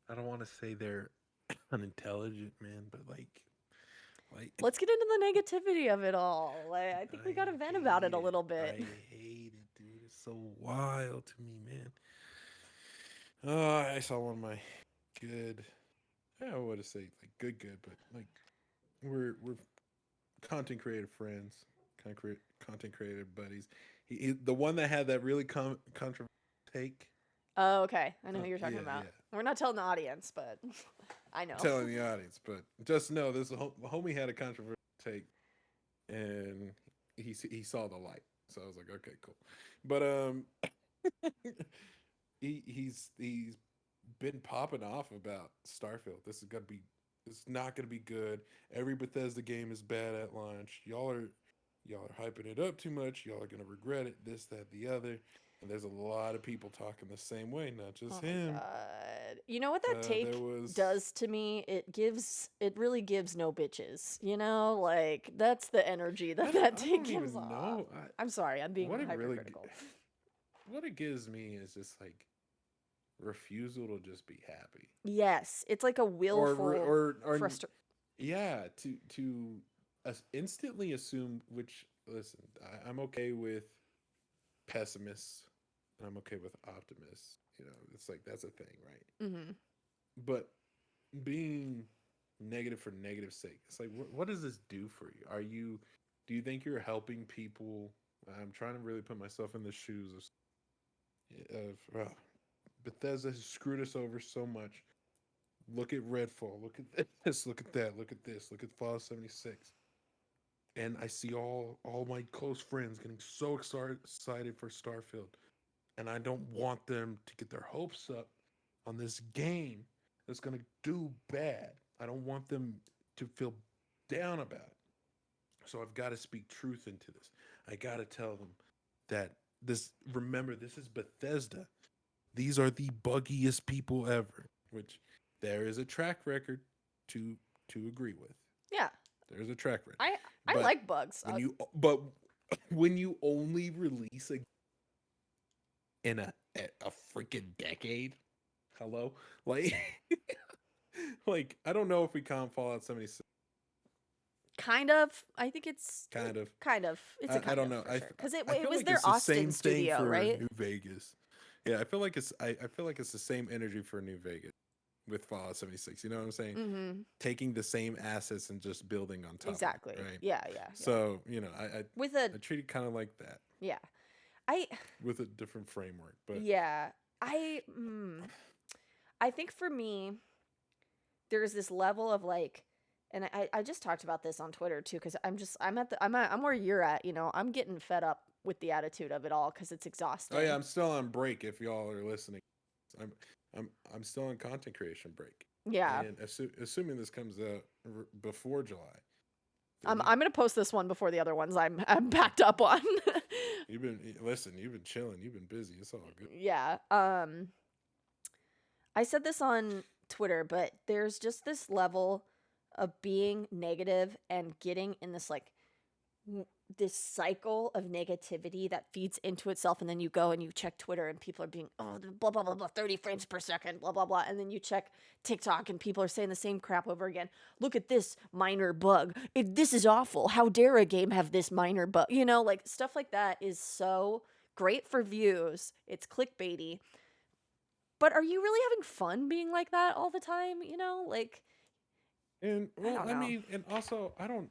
I don't want to say they're unintelligent, man, but like Let's get into the negativity of it all. Like, I think we got to vent about it a little I bit. hate it, dude. It's so wild to me, man. Oh, I saw one of my good. I would have say like good, but like we're content creator friends, content creator buddies. The one that had that really controversial take. Oh, okay. I know who you're talking Yeah, about. yeah. We're not telling the audience, but I know. Telling the audience, but just know this homie had a controversial take, and he saw the light. So I was like, okay, cool. But he's been popping off about Starfield. It's not gonna be good. Every Bethesda game is bad at launch. Y'all are hyping it up too much. Y'all are gonna regret it. This, that, the other. And there's a lot of people talking the same way, not just Oh my him. god. You know what that There take was does to me? It really gives no bitches. You know, like that's the energy that that I take don't gives even off. know. I'm sorry, I'm being What it really hypercritical. what it gives me is just like refusal to just be happy, Yes, it's like a willful or frustration. yeah, to instantly assume. Which listen, I'm okay with pessimists and I'm okay with optimists. It's like that's a thing, right? Hmm. But being negative for negative sake, it's like what does this do for you? Do you think you're helping people? I'm trying to really put myself in the shoes of Bethesda has screwed us over so much. Look at Redfall. Look at this. Look at that. Look at this. Look at Fallout 76. And I see all my close friends getting so excited for Starfield, and I don't want them to get their hopes up on this game that's gonna do bad. I don't want them to feel down about it. So I've got to speak truth into this. I got to tell them that remember, this is Bethesda. These are the buggiest people ever, which there is a track record to agree with. Yeah, There's a track record. I But like bugs. but when you only release in a freaking decade, hello? Like like I don't know if we count Fallout 76. Kind of. I think it's Kind of. kind of. It's a I kind don't of know. for sure because I it feel was like their it's the Austin same thing studio, for right? New Vegas. Yeah, I feel like it's the same energy for New Vegas with Fallout 76. You know what I'm saying? Mm-hmm. Taking the same assets and just building on top of Exactly. it, right? Yeah, yeah, yeah. So, With a I treat it kind of like that yeah, I with a different framework. But yeah, I I think for me, there's this level of like, and I just talked about this on Twitter too, because I'm where you're at. You know, I'm getting fed up with the attitude of it all because it's oh yeah, exhausting. I'm still on break if y'all are listening. I'm I'm still on content creation break. Yeah, And assuming this comes out before July, I'm then I'm gonna post this one before the other ones I'm backed up on. you've been chilling, you've been busy. It's all good. Yeah. I said this on Twitter, but there's just this level of being negative and getting in this like this cycle of negativity that feeds into itself, and then you go and you check Twitter and people are being blah blah blah blah 30 frames per second blah blah blah, and then you check TikTok and people are saying the same crap over again. Look at this minor bug. This is awful. How dare a game have this minor bug? You know, like stuff like that is so great for views. It's clickbaity, but are you really having fun being like that all the time? You know, like And I well, don't I know. mean, and also I don't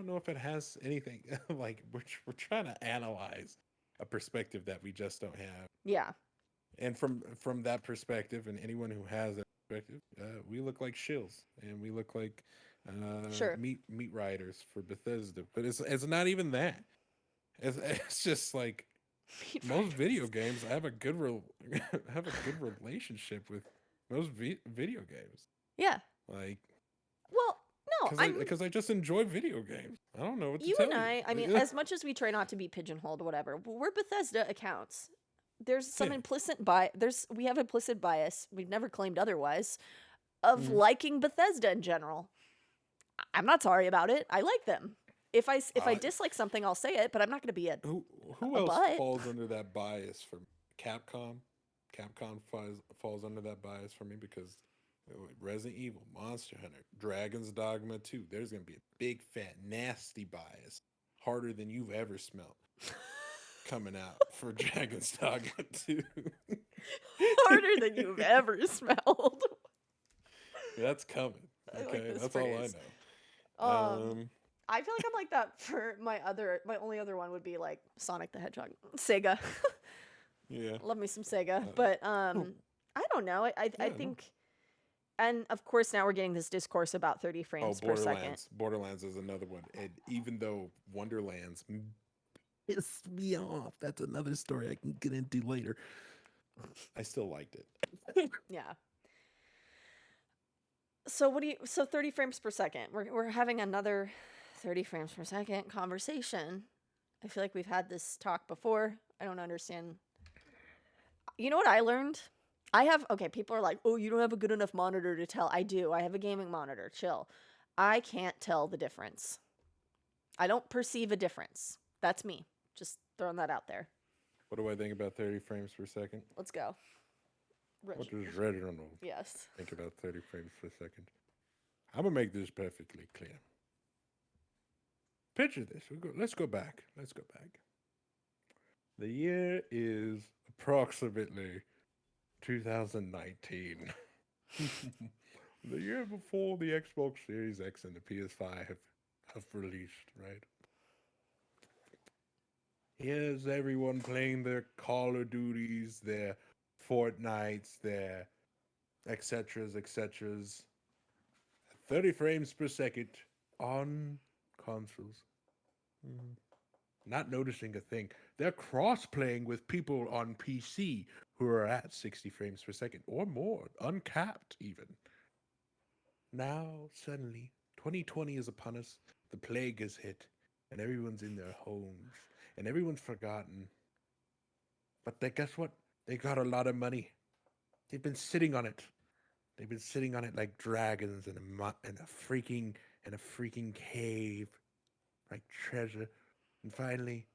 know if it has anything like we're trying to analyze a perspective that we just don't have. Yeah, And from that perspective, and anyone who has that perspective, we look like shills, and we look like sure. meat riders for Bethesda. But it's not even that. It's just like Meat most video riders. games. I have a good have a good relationship with most video games. Yeah. Like Well, no, because I just enjoy video games. I don't know what to you tell and you. I mean, as much as we try not to be pigeonholed, whatever, we're Bethesda accounts. There's some Yeah. implicit bias. We have implicit bias. We've never claimed otherwise of Mhm. liking Bethesda in general. I'm not sorry about it. I like them. If I Uh, dislike something, I'll say it, but I'm not going to be who a else butt. falls under that bias for Capcom? Capcom falls under that bias for me because Resident Evil, Monster Hunter, Dragon's Dogma 2. There's gonna be a big fat nasty bias, harder than you've ever smelt, coming out for Dragon's Dogma 2. Harder than you've ever smelled. That's coming. I like Okay, this that's all I phrase. know. Um, I feel like I'm like that for my only other one would be like Sonic the Hedgehog, Sega. Yeah. Love me some Sega, Uh, but oh, I don't know. I yeah. No. think, and of course now we're getting this discourse about 30 Oh, frames per second. Borderlands. Borderlands is another one. And even though Wonderlands pissed me off, that's another story I can get into later. I still liked it. Yeah. So what do you? So 30 frames per second. We're having another 30 frames per second conversation. I feel like we've had this talk before. I don't understand. You know what I learned? I have okay. People are like, "Oh, you don't have a good enough monitor to tell." I do. I have a gaming monitor. Chill. I can't tell the difference. I don't perceive a difference. That's me. Just throwing that out there. What do I think about 30 frames per second? Let's go. What does Riddiman Yes. think about 30 frames per second? I'm gonna make this perfectly clear. Picture this. Let's go back. Let's go back. The year is approximately 2019. The year before the Xbox Series X and the PS5 have released, right? Here's everyone playing their Call of Duties, their Fortnites, their etceteras, etceteras. 30 frames per second on consoles. Not noticing a thing. They're cross-playing with people on PC who are at 60 frames per second or more, uncapped even. Now, suddenly, 2020 is upon us, the plague has hit, and everyone's in their homes, and everyone's forgotten. But guess what? They got a lot of money. They've been sitting on it. They've been sitting on it like dragons in a freaking cave, like treasure. And finally,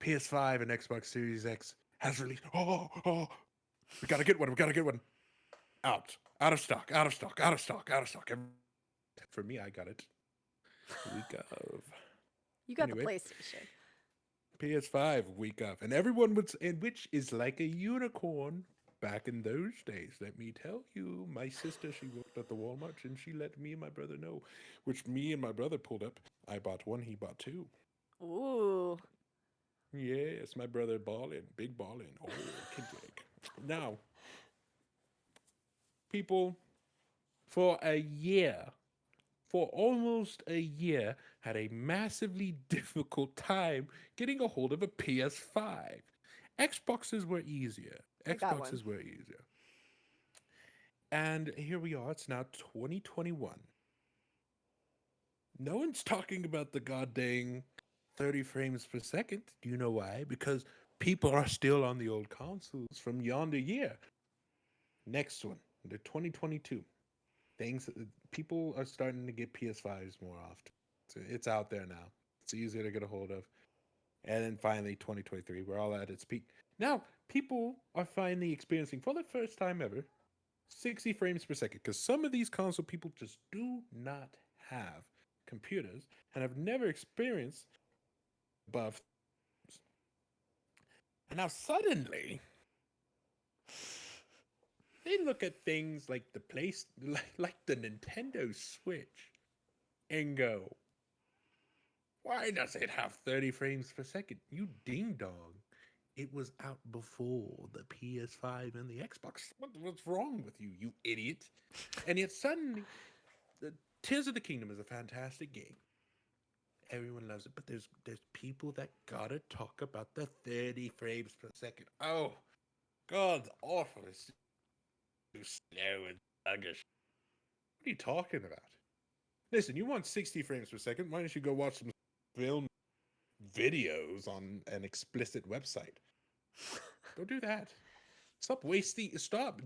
PS5 and Xbox Series X has released. Oh, we gotta get one. We gotta get one. Out of stock. Out of stock. Out of stock. Out of stock. For me, I got it. Week of. You got Anyway, the PlayStation. PS5 week of, and everyone was, and which is like a unicorn. Back in those days, let me tell you, my sister, she worked at the Walmart, and she let me and my brother know, which me and my brother pulled up. I bought one, he bought two. Ooh. Yes, my brother ballin', big ballin'. Oh, Kentucky. Now, people, for a year, for almost a year, had a massively difficult time getting a hold of a PS5. Xboxes were easier. I got one. Xboxes were easier. And here we are. It's now 2021. No one's talking about the goddamn 30 frames per second. Do you know why? Because people are still on the old consoles from yonder year. Next one, the 2022. People are starting to get PS5s more often. So it's out there now. It's easier to get a hold of. And then finally, 2023, we're all at its peak. Now, people are finally experiencing, for the first time ever, 60 frames per second. Because some of these console people just do not have computers and have never experienced above. And now suddenly, they look at things like the like the Nintendo Switch, and go, "Why does it have 30 frames per second? You ding dong! It was out before the PS5 and the Xbox. What's wrong with you, you idiot?" And yet suddenly, Tears of the Kingdom is a fantastic game. Everyone loves it, but there's people that gotta talk about the 30 frames per second. Oh, God's awful. It's too slow and sluggish. What are you talking about? Listen, you want 60 frames per second? Why don't you go watch some film videos on an explicit website? Go do that. Stop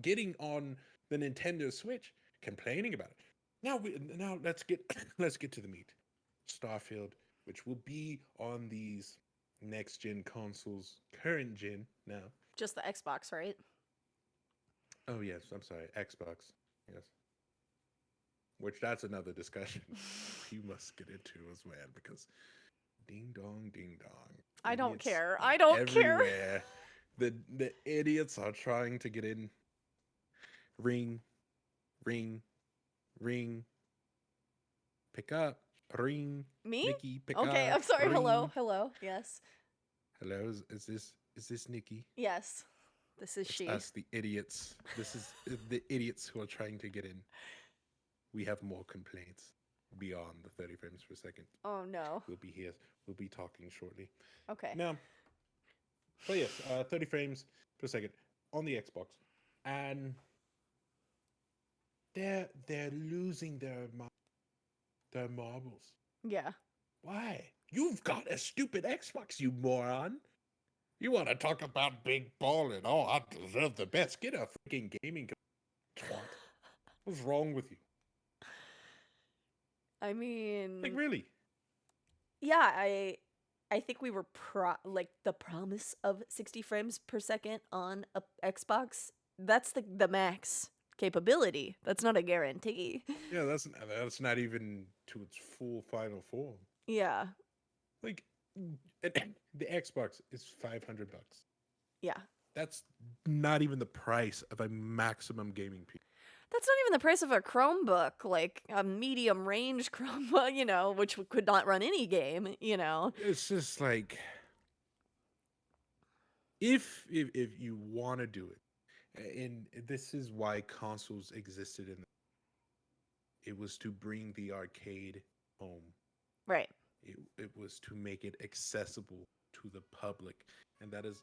getting on the Nintendo Switch complaining about it. Now let's get let's get to the meat. Starfield, which will be on these next gen consoles, current gen now. Just the Xbox, right? Oh yes, I'm sorry, Xbox. Yes. Which that's another discussion you must get into as well, because ding dong, ding dong. I don't Idiots care. I don't care. everywhere. The idiots are trying to get in. Ring, ring, ring. Pick up. Ring. Me? Nikki, pick Okay, up. I'm sorry. Ring. Hello. Yes. Hello, is this Nikki? Yes. This is It's she. us, the idiots. This is the idiots who are trying to get in. We have more complaints beyond the 30 frames per second. Oh no. We'll be here. We'll be talking shortly. Okay. Now, but yes, 30 frames per second. on the Xbox, and they're losing their marbles. Yeah. Why? You've got a stupid Xbox, you moron. You want to talk about big balling? Oh, I deserve the best. Get a freaking gaming twat. What's wrong with you? I Like, mean, really? yeah, I think we were like the promise of 60 frames per second on a Xbox. That's the max capability. That's not a guarantee. Yeah, that's not even to its full final form. Yeah. Like, the Xbox is $500. Yeah. That's not even the price of a maximum gaming PC. That's not even the price of a Chromebook, like a medium range Chromebook, which could not run any game. It's just like, if you want to do it, and this is why consoles existed, it was to bring the arcade home. Right. It was to make it accessible to the public, and that is.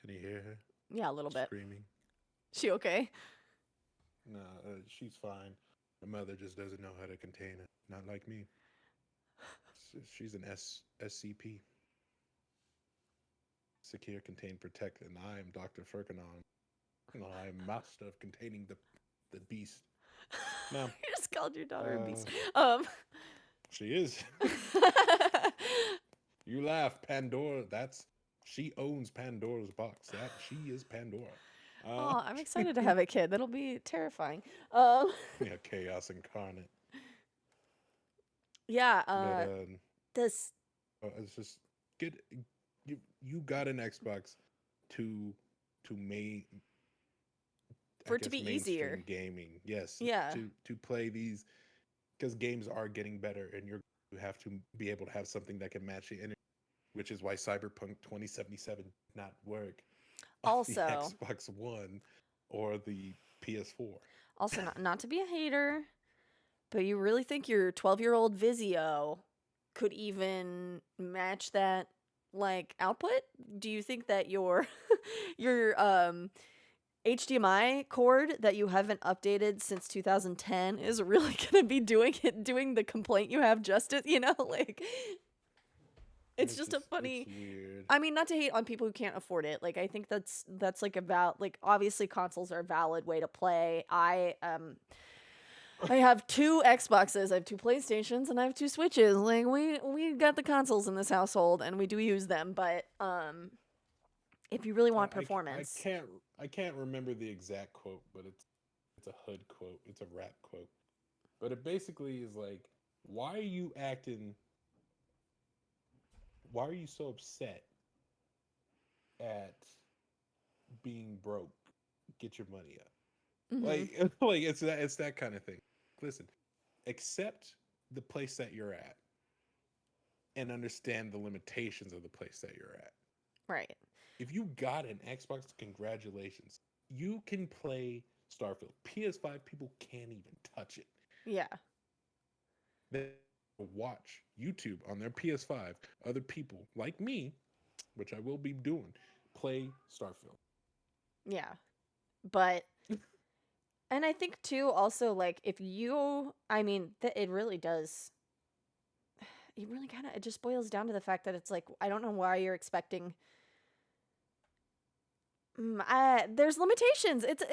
Can you hear her Yeah, a little bit. screaming? She okay? No, she's fine. Her mother just doesn't know how to contain it. Not like me. She's an SCP. Secure, contain, protect, and I am Dr. Furkanon. And I am master of containing the beast. No. You just called your daughter a beast. She is. You laugh, Pandora. She owns Pandora's box. She is Pandora. Oh, I'm excited to have a kid. That'll be terrifying. Yeah, chaos incarnate. Yeah. But, this. it's just you got an Xbox to make For it to be easier. gaming. Yes. Yeah. To play these, because games are getting better, and you have to be able to have something that can match the energy, which is why Cyberpunk 2077 did not work on Also, the Xbox One or the PS4. Also, not to be a hater, but you really think your 12-year-old Vizio could even match that like output? Do you think that your HDMI cord that you haven't updated since 2010 is really gonna be doing the complaint you have justice? Like it's just a funny. It's weird. I mean, not to hate on people who can't afford it. Like, I think that's like about like obviously consoles are a valid way to play. I have 2 Xboxes, I have 2 PlayStations, and I have 2 Switches. Like we got the consoles in this household, and we do use them. But if you really want performance, I can't remember the exact quote, but it's a hood quote. It's a rap quote. But it basically is like, why are you so upset at being broke? Get your money up. mm-hmm. Like it's that kind of thing. Listen, accept the place that you're at and understand the limitations of the place that you're at. Right. If you got an Xbox, congratulations. You can play Starfield. PS5 people can't even touch it. Yeah. They watch YouTube on their PS5. Other people like me, which I will be doing, play Starfield. Yeah. But and I think too also like if you it really does, it really kind of, it just boils down to the fact that it's like, I don't know why you're expecting there's limitations. It's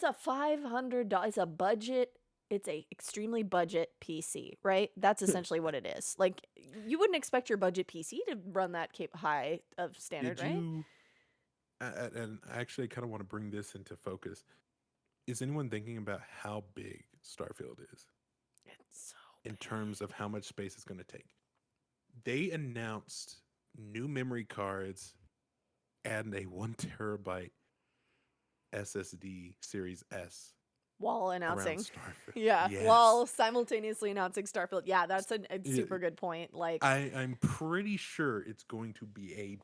a $500, it's a budget, it's a extremely budget PC, right? That's essentially what it is. Like, you wouldn't expect your budget PC to run that high of standard, right? And I actually kind of want to bring this into focus. Is anyone thinking about how big Starfield is? It's so in terms of how much space it's going to take. They announced new memory cards and a 1 terabyte SSD Series S while announcing Starfield. Yeah, Yes. while simultaneously announcing Starfield. Yeah, that's a super good point. Like, I'm pretty sure it's going to be a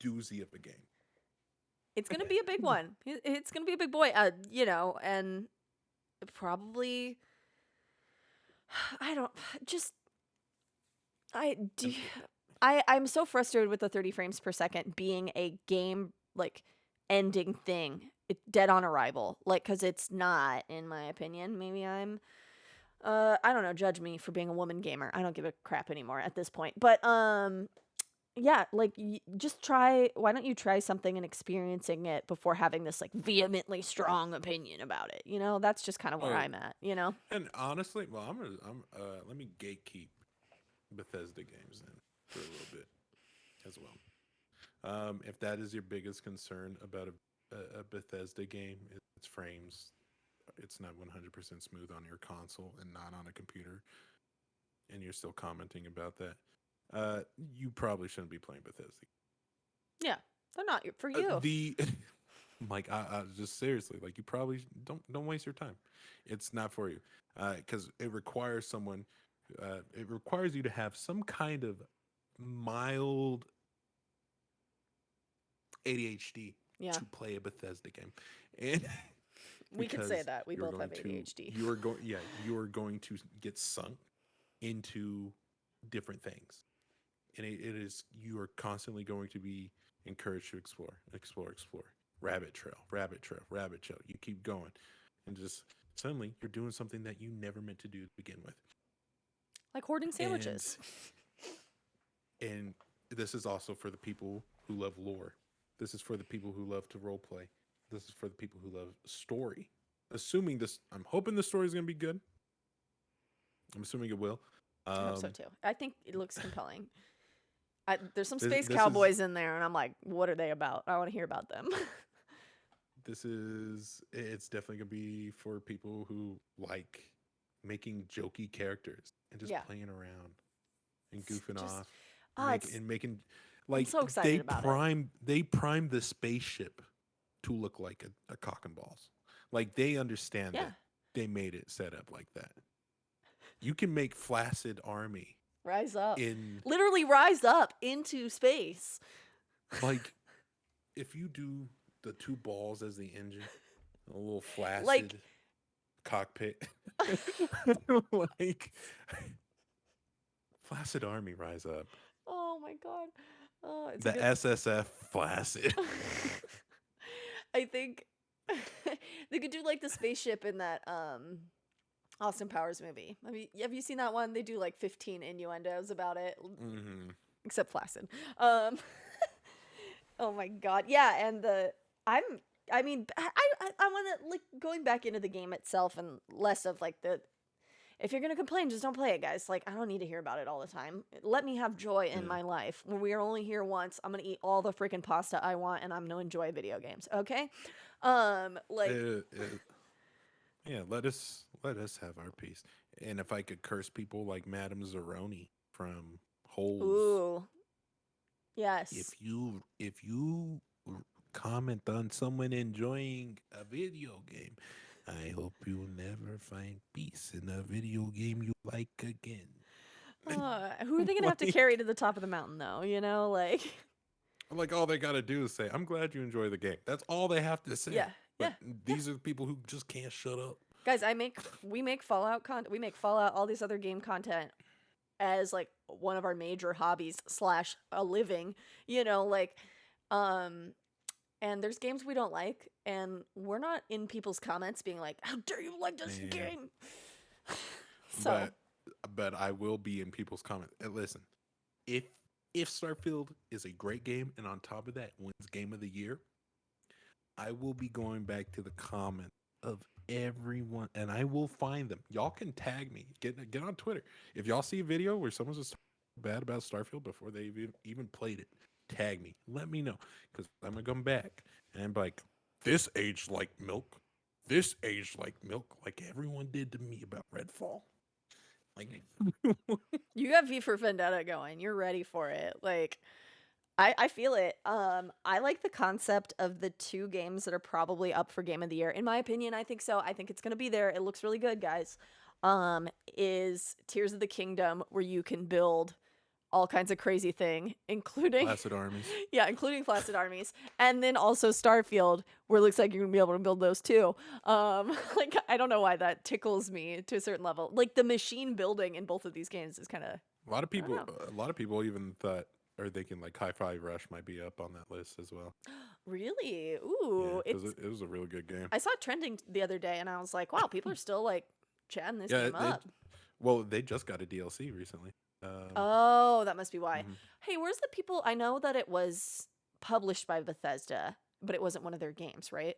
doozy of a game. It's gonna be a big one. It's gonna be a big boy. And probably, I don't just I do. I'm so frustrated with the 30 frames per second being a game like ending thing. It dead on arrival. Like cuz it's not in my opinion. Maybe I'm I don't know, judge me for being a woman gamer. I don't give a crap anymore at this point. But yeah, like just try why don't you try something and experiencing it before having this like vehemently strong opinion about it. You know, that's just kind of where Oh, I'm at, you know. and honestly, well, I'm let me gatekeep Bethesda games then for a little bit as well. If that is your biggest concern about a Bethesda game, it's frames. It's not 100% smooth on your console and not on a computer, and you're still commenting about that. You probably shouldn't be playing Bethesda. Yeah. They're not for you. The like I just seriously like you probably don't waste your time. It's not for you because it requires someone. It requires you to have some kind of mild ADHD Yeah. to play a Bethesda game, and We could say because that. We you're both going have to ADHD. you are going yeah you are going to get sunk into different things, and it is you are constantly going to be encouraged to explore, rabbit trail, rabbit trail, rabbit trail. You keep going, and just suddenly you're doing something that you never meant to do to begin with, Like hoarding and sandwiches. and this is also for the people who love lore. This is for the people who love to role play. This is for the people who love story. Assuming this, I'm hoping the story is going to be good. I'm assuming it will. I hope so too. I think it looks compelling. There's some This, space this is cowboys in there, and I'm like, what are they about? I want to hear about them. this is it's definitely going to be for people who like making jokey characters and just Yeah. playing around and goofing Just off it's. and making I'm like so excited about it. they prime the spaceship to look like a cock and balls. Like they understand Yeah. that they made it set up like that. You can make Flaccid Army Rise up. in Literally rise up into space. like if you do the two balls as the engine, a little flaccid Like cockpit, like Flaccid Army rise up. oh my god. Oh, it's The a good SSF Flaccid. I think they could do like the spaceship in that Austin Powers movie. Have you seen that one? They do like 15 innuendos about it, Mm-hmm. except flaccid. Um, oh my god, yeah, and I'm. I mean, I want to like going back into the game itself and less of like the. If you're gonna complain, just don't play it, guys. Like I don't need to hear about it all the time. Let me have joy in Yeah. my life. When we are only here once, I'm gonna eat all the freaking pasta I want, and I'm gonna enjoy video games. Okay, like. Yeah, let us have our piece. And if I could curse people like Madame Zeroni from Holes, Ooh, yes. if you comment on someone enjoying a video game, I hope you never find peace in a video game you like again. Who are they gonna have to Like- carry to the top of the mountain, though? You know, like. Like all they got to do is say, "I'm glad you enjoy the game." That's all they have to say. Yeah, But these are the people who just can't shut up. Guys, we make Fallout content. We make Fallout, all these other game content as like one of our major hobbies / a living. You know, like, and there's games we don't like, and we're not in people's comments being like, "How dare you like this Yeah. game?" So But I will be in people's comments. And listen, if Starfield is a great game and on top of that wins Game of the Year, I will be going back to the comments of everyone and I will find them. Y'all can tag me. Get on Twitter. If y'all see a video where someone's just bad about Starfield before they even played it, tag me. Let me know because I'm gonna come back and I'm like, this aged like milk. This aged like milk, like everyone did to me about Redfall. Like, you got V for Vendetta going. You're ready for it. Like, I feel it. I like the concept of the two games that are probably up for Game of the Year. In my opinion, I think so. I think it's gonna be there. It looks really good, guys. Is Tears of the Kingdom, where you can build all kinds of crazy thing, including Placid armies. yeah, including Flaccid Armies, and then also Starfield, where it looks like you're gonna be able to build those too. Like I don't know why that tickles me to a certain level. Like the machine building in both of these games is kind of A lot of I don't people, know. a lot of people even thought or thinking like Hi-Fi Rush might be up on that list as well. Really? Yeah, Ooh, because it's it was a really good game. I saw it trending the other day, and I was like, wow, people are still like chatting this Yeah, game up. well, they just got a DLC recently. Oh, that must be why. Mhm. Hey, where's the people? I know that it was published by Bethesda, but it wasn't one of their games, right?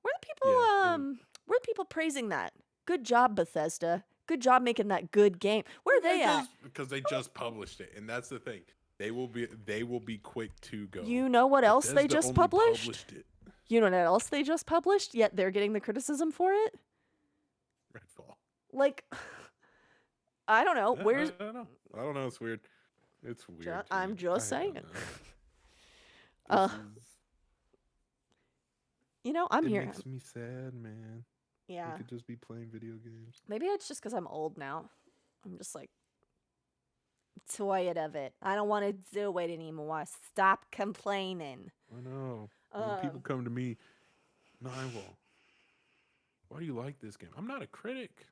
Where the people Yeah, where the people praising that? Good job, Bethesda. Good job making that good game. Where are they at? because they just published it, and that's the thing. They will be quick to go. You know what else they Bethesda just only published? it. You know what else they just published? Yet they're getting the criticism for it? Redfall. Like I don't know. Yeah, Where's I don't know. I don't know. It's weird. It's weird. I'm dude. just I don't saying. know. Uh, This is, you know, I'm it here. makes me sad, man. Yeah. We could just be playing video games. Maybe it's just because I'm old now. I'm just like tired of it. I don't want to do it anymore. Stop complaining. I know. When people come to me, Naiwal, why do you like this game? I'm not a critic.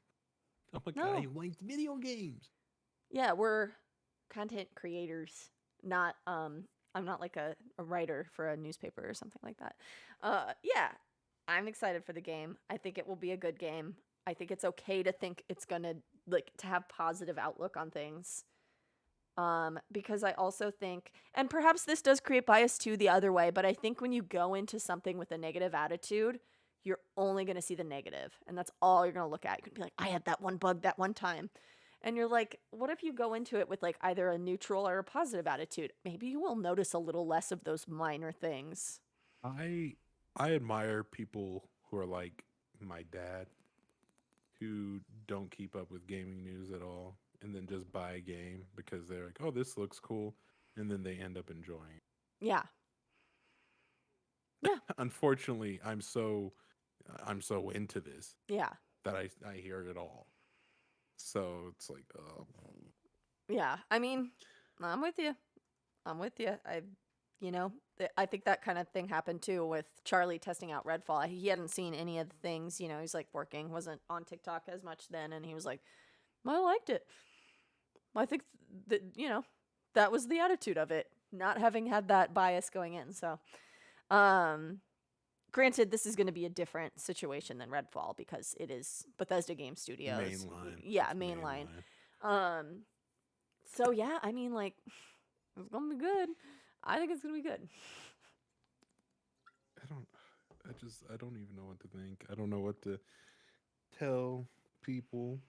I'm a guy who likes video games. Yeah, we're content creators. Not I'm not like a writer for a newspaper or something like that. Yeah, I'm excited for the game. I think it will be a good game. I think it's okay to think it's gonna like to have positive outlook on things. Because I also think, and perhaps this does create bias too the other way, but I think when you go into something with a negative attitude, you're only going to see the negative, and that's all you're going to look at. You can be like, I had that one bug that one time. And you're like, what if you go into it with like either a neutral or a positive attitude? Maybe you will notice a little less of those minor things. I admire people who are like my dad, who don't keep up with gaming news at all, and then just buy a game because they're like, "Oh, this looks cool," and then they end up enjoying it. Yeah. Yeah. Unfortunately, I'm so into this Yeah. that I hear it all. So it's like, Yeah. I mean, I'm with you. I'm with you. You know, I think that kind of thing happened too with Charlie testing out Redfall. He hadn't seen any of the things, you know, he's like working, wasn't on TikTok as much then. And he was like, I liked it. I think that, you know, that was the attitude of it, not having had that bias going in. So, granted, this is going to be a different situation than Redfall because it is Bethesda Game Studios. mainline. Yeah, It's mainline. So yeah, I mean, like, it's gonna be good. I think it's gonna be good. I don't even know what to think. I don't know what to tell people.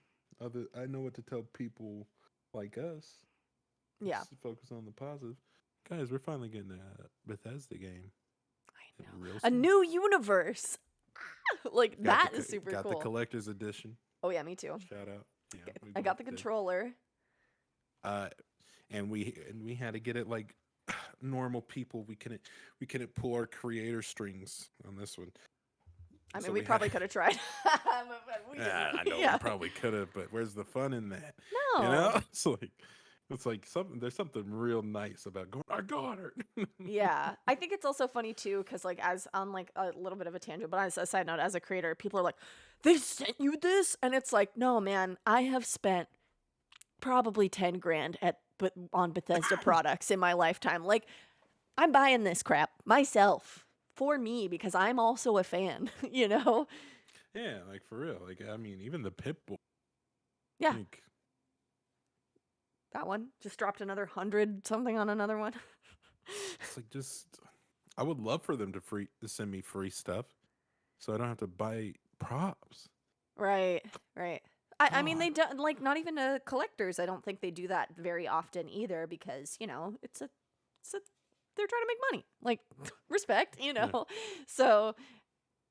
I know what to tell people like us. Yeah, Just focus on the positive. Guys, we're finally getting a Bethesda game. I know. Real A soon. new universe. Like that is super got cool. the collector's edition. Oh yeah, me too. Shout out. Yeah, I got the controller. And we had to get it like normal people. We couldn't pull our creator strings on this one. I mean, So we probably could have tried. But we Yeah, I didn't. know we probably could have, but where's the fun in that? No. You know, it's like something. There's something real nice about going. I got her. Yeah, I think it's also funny too because like as on like a little bit of a tangent, but as a side note, as a creator, people are like, they sent you this, and it's like, no, man, I have spent probably 10 grand on Bethesda products in my lifetime. Like, I'm buying this crap myself for me because I'm also a fan. You know? Yeah, like for real. Like I mean, even the Pitbull. Yeah, Like, that one just dropped another 100 something on another one. it's like I would love for them to send me free stuff, so I don't have to buy props. Right, right. I mean, they God. do like not even collectors. I don't think they do that very often either because you know it's a they're trying to make money. Like respect, you Yeah. know. So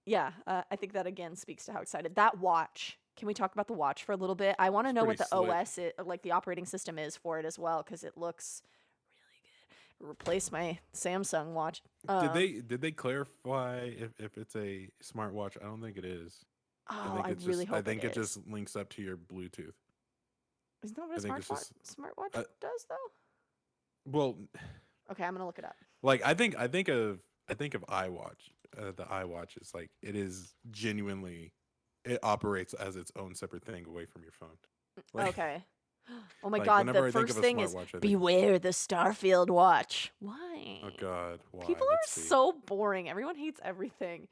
yeah, I think that again speaks to how excited that watch. Can we talk about the watch for a little bit? I want to It's know what pretty the slick. OS, like the operating system, is for it as well because it looks really good. Replace my Samsung watch. Did they clarify if it's a smartwatch? I don't think it is. Oh, I really hope I think it it is. just links up to your Bluetooth. Isn't that what I a think it's just smartwatch uh, does though? Well, Okay, I'm gonna look it up. like I think of iWatch. The iWatch is like it is genuinely it operates as its own separate thing away from your phone. Like Okay. Oh my like god, the whenever I think of first a thing is smartwatch, I think, beware the Starfield watch. oh Why? God, why? People are Let's see. so boring. Everyone hates everything.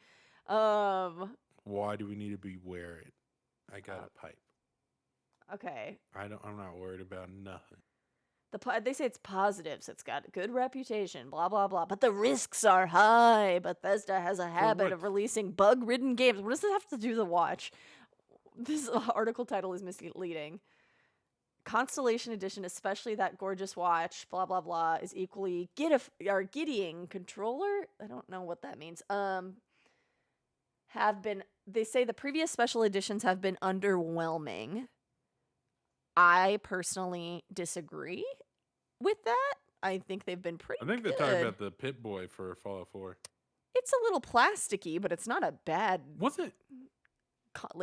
Um, Why do we need to be wear it? I got uh, a pipe. okay. I'm not worried about nothing. They say it's positive, so it's got a good reputation, blah blah blah. But the risks are high. Bethesda has a For habit what? of releasing bug-ridden games. What does this have to do with the watch? This article title is misleading. Constellation Edition, especially that gorgeous watch, blah blah blah, is equally giddying controller. I don't know what that means. Have been. They say the previous special editions have been underwhelming. I personally disagree with that. I think they've been pretty I think they're talking good. about the Pit Boy for Fallout 4. It's a little plasticky, but it's not a bad Wasn't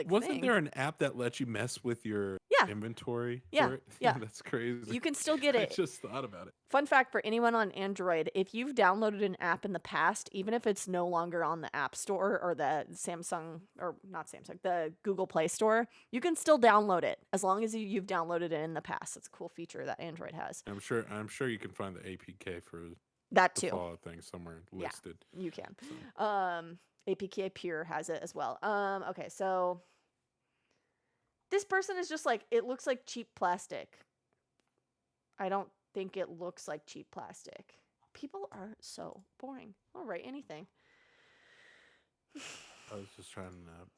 wasn't thing. there an app that lets you mess with your Yeah. inventory Yeah, for it? yeah. That's crazy. You can still get I it. just thought about it. Fun fact for anyone on Android, if you've downloaded an app in the past, even if it's no longer on the App Store or the Samsung, or not Samsung, the Google Play Store, you can still download it as long as you've downloaded it in the past. It's a cool feature that Android has. I'm sure you can find the APK for That the too. Fallout thing somewhere Yeah. listed. You can. So. APK Pure has it as well. Okay, so this person is just like, it looks like cheap plastic. I don't think it looks like cheap plastic. People are so boring. I'll write anything. I was just trying to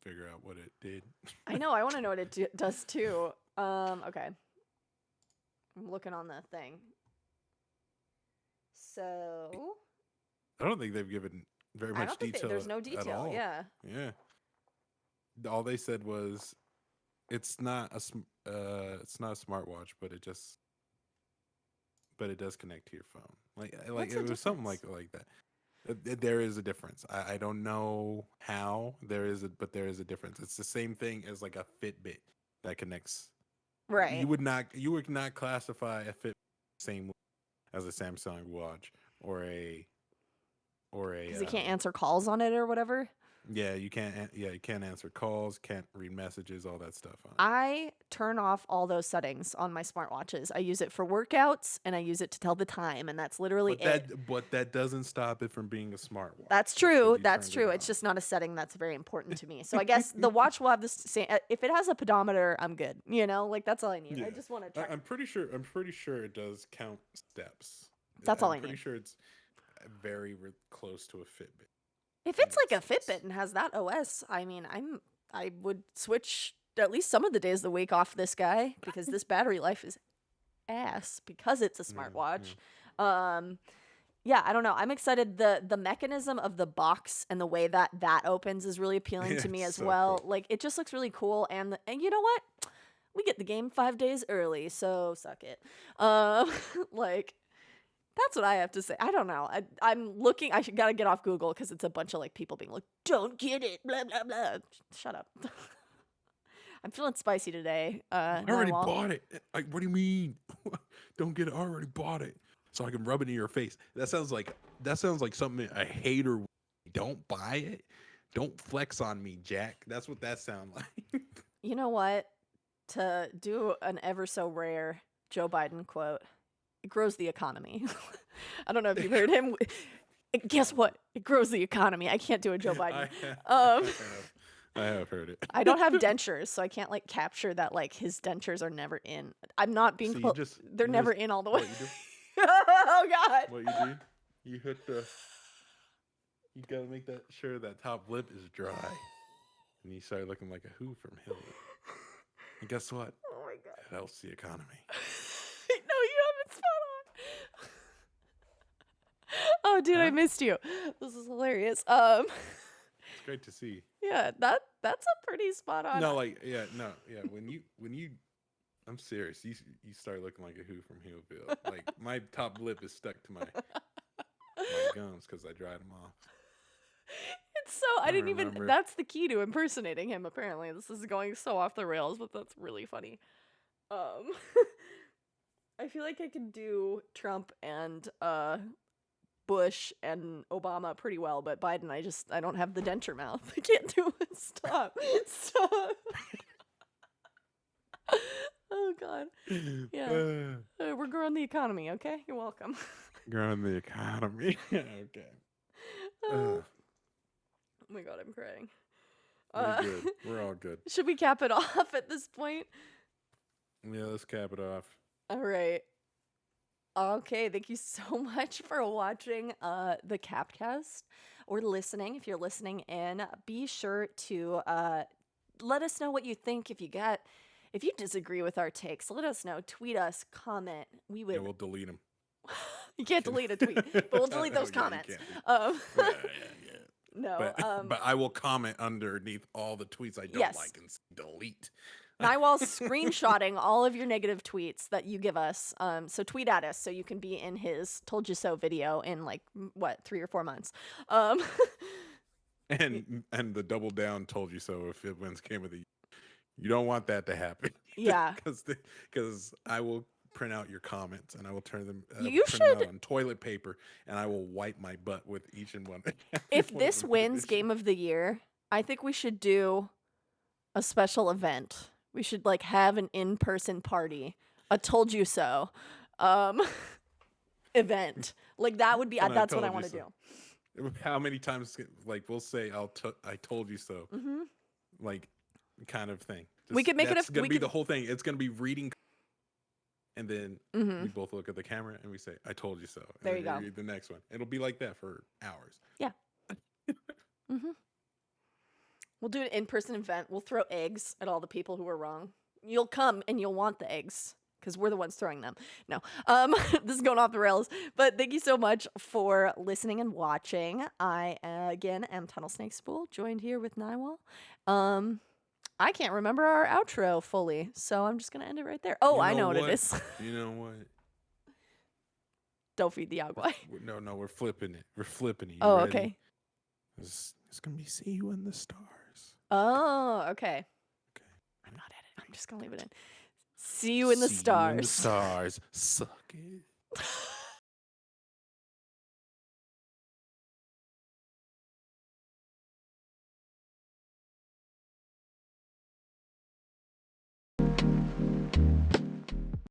figure out what it did. I know. I want to know what it does too. Okay. I'm looking on the thing. So I don't think they've given very I much don't think detail. there's no At detail. all. Yeah. Yeah. All they said was, it's not a smartwatch, but it does connect to your phone. Like What's it the was something difference? like that. There is a difference. I don't know how but there is a difference. It's the same thing as like a Fitbit that connects. Right. You would not classify a Fitbit the same way as a Samsung watch or a Because you can't answer calls on it or whatever. Yeah, you can't answer calls, can't read messages, all that stuff on it. I turn off all those settings on my smartwatches. I use it for workouts and I use it to tell the time, and that's literally it. But that doesn't stop it from being a smartwatch. That's Just 'cause true. you That's turned it true. on. It's just not a setting that's very important to me. So I guess the watch will have this same. If it has a pedometer, I'm good. You know, like that's all I need. I Yeah. just want to track. I'm pretty sure it does count steps. That's all I I'm pretty need. sure it's very close to a Fitbit. If it's like a Makes sense. Fitbit and has that OS, I mean, I would switch at least some of the days of the week off this guy because this battery life is ass because it's a smartwatch. Yeah, I don't know. I'm excited. The mechanism of the box and the way that opens is really appealing Yeah, to me it's as so well. cool. Like it just looks really cool, and you know what? We get the game 5 days early, so suck it. Like that's what I have to say. I don't know. I'm looking. I gotta get off Google because it's a bunch of like people being like, "Don't get it," blah blah blah. Shut up. I'm feeling spicy today. I already Naiwal. bought it. Like, what do you mean? Don't get it. I already bought it, so I can rub it in your face. That sounds like something a hater. Don't buy it. Don't flex on me, Jack. That's what that sounds like. You know what? To do an ever so rare Joe Biden quote, it grows the economy. I don't know if you've heard him. Guess what? It grows the economy. I can't do a Joe Biden. I have heard it. I don't have dentures, so I can't like capture that like his dentures are never in. I'm not being So they're never in all the way. What you do? Oh god. What you do? You hit the. You gotta make sure that top lip is dry, and you start looking like a Who from Hillary. And guess what? Oh my god. It helps the economy. No, you haven't spot on. Oh, dude, I Huh? missed you. This is hilarious. It's great to see. Yeah, that's a pretty spot on. No, yeah. When you, I'm serious. You start looking like a Who from Hillville. Like my top lip is stuck to my gums because I dried them off. It's so I didn't even. remember. That's the key to impersonating him. Apparently, this is going so off the rails, but that's really funny. I feel like I could do Trump and Bush and Obama pretty well, but Biden, I don't have the denture mouth. I can't do it. Stop. Stop. Oh God. Yeah. We're growing the economy, okay? You're welcome. Growing the economy. Okay. Oh my God, I'm crying. We're good. We're all good. Should we cap it off at this point? Yeah, let's cap it off. All right. Okay, thank you so much for watching the Capcast or listening. If you're listening in, be sure to let us know what you think. If you disagree with our takes, let us know. Tweet us, comment. We would. Yeah, we'll delete them. You can't delete a tweet, but we'll delete those Yeah, you comments. can't. Yeah. No. But I will comment underneath all the tweets I don't like and delete. Naiwal's screenshotting all of your negative tweets that you give us. So tweet at us so you can be in his "Told You So" video in like 3 or 4 months. And the double down "Told You So" if it wins Game of the Year. You don't want that to happen. Yeah, because I will print out your comments and I will turn them. You print them should out on toilet paper and I will wipe my butt with each and one. If this wins Game of the Year, I think we should do a special event. We should like have an in-person party, a "Told You So" event. Like that would be. That's what I want to do. How many times? Like we'll say, I told you so. Mm-hmm. Like kind of thing. We could make it. It's gonna be the whole thing. It's gonna be reading, and then Mm-hmm. we both look at the camera and we say, "I told you so." And There then you go. read the next one. It'll be like that for hours. Yeah. Mm-hmm. We'll do an in-person event. We'll throw eggs at all the people who were wrong. You'll come and you'll want the eggs because we're the ones throwing them. No, this is going off the rails. But thank you so much for listening and watching. I again am Tunnelsnakesfool, joined here with Naiwal. I can't remember our outro fully, so I'm just gonna end it right there. Oh, I know what it is. You know what? Don't feed the agua. No, we're flipping it. We're flipping it. You Oh, ready? okay. It's gonna be "See You in the Stars." Oh, okay. I'm not editing. I'm just gonna leave it in. See you in the stars. See you in the stars. Suck it.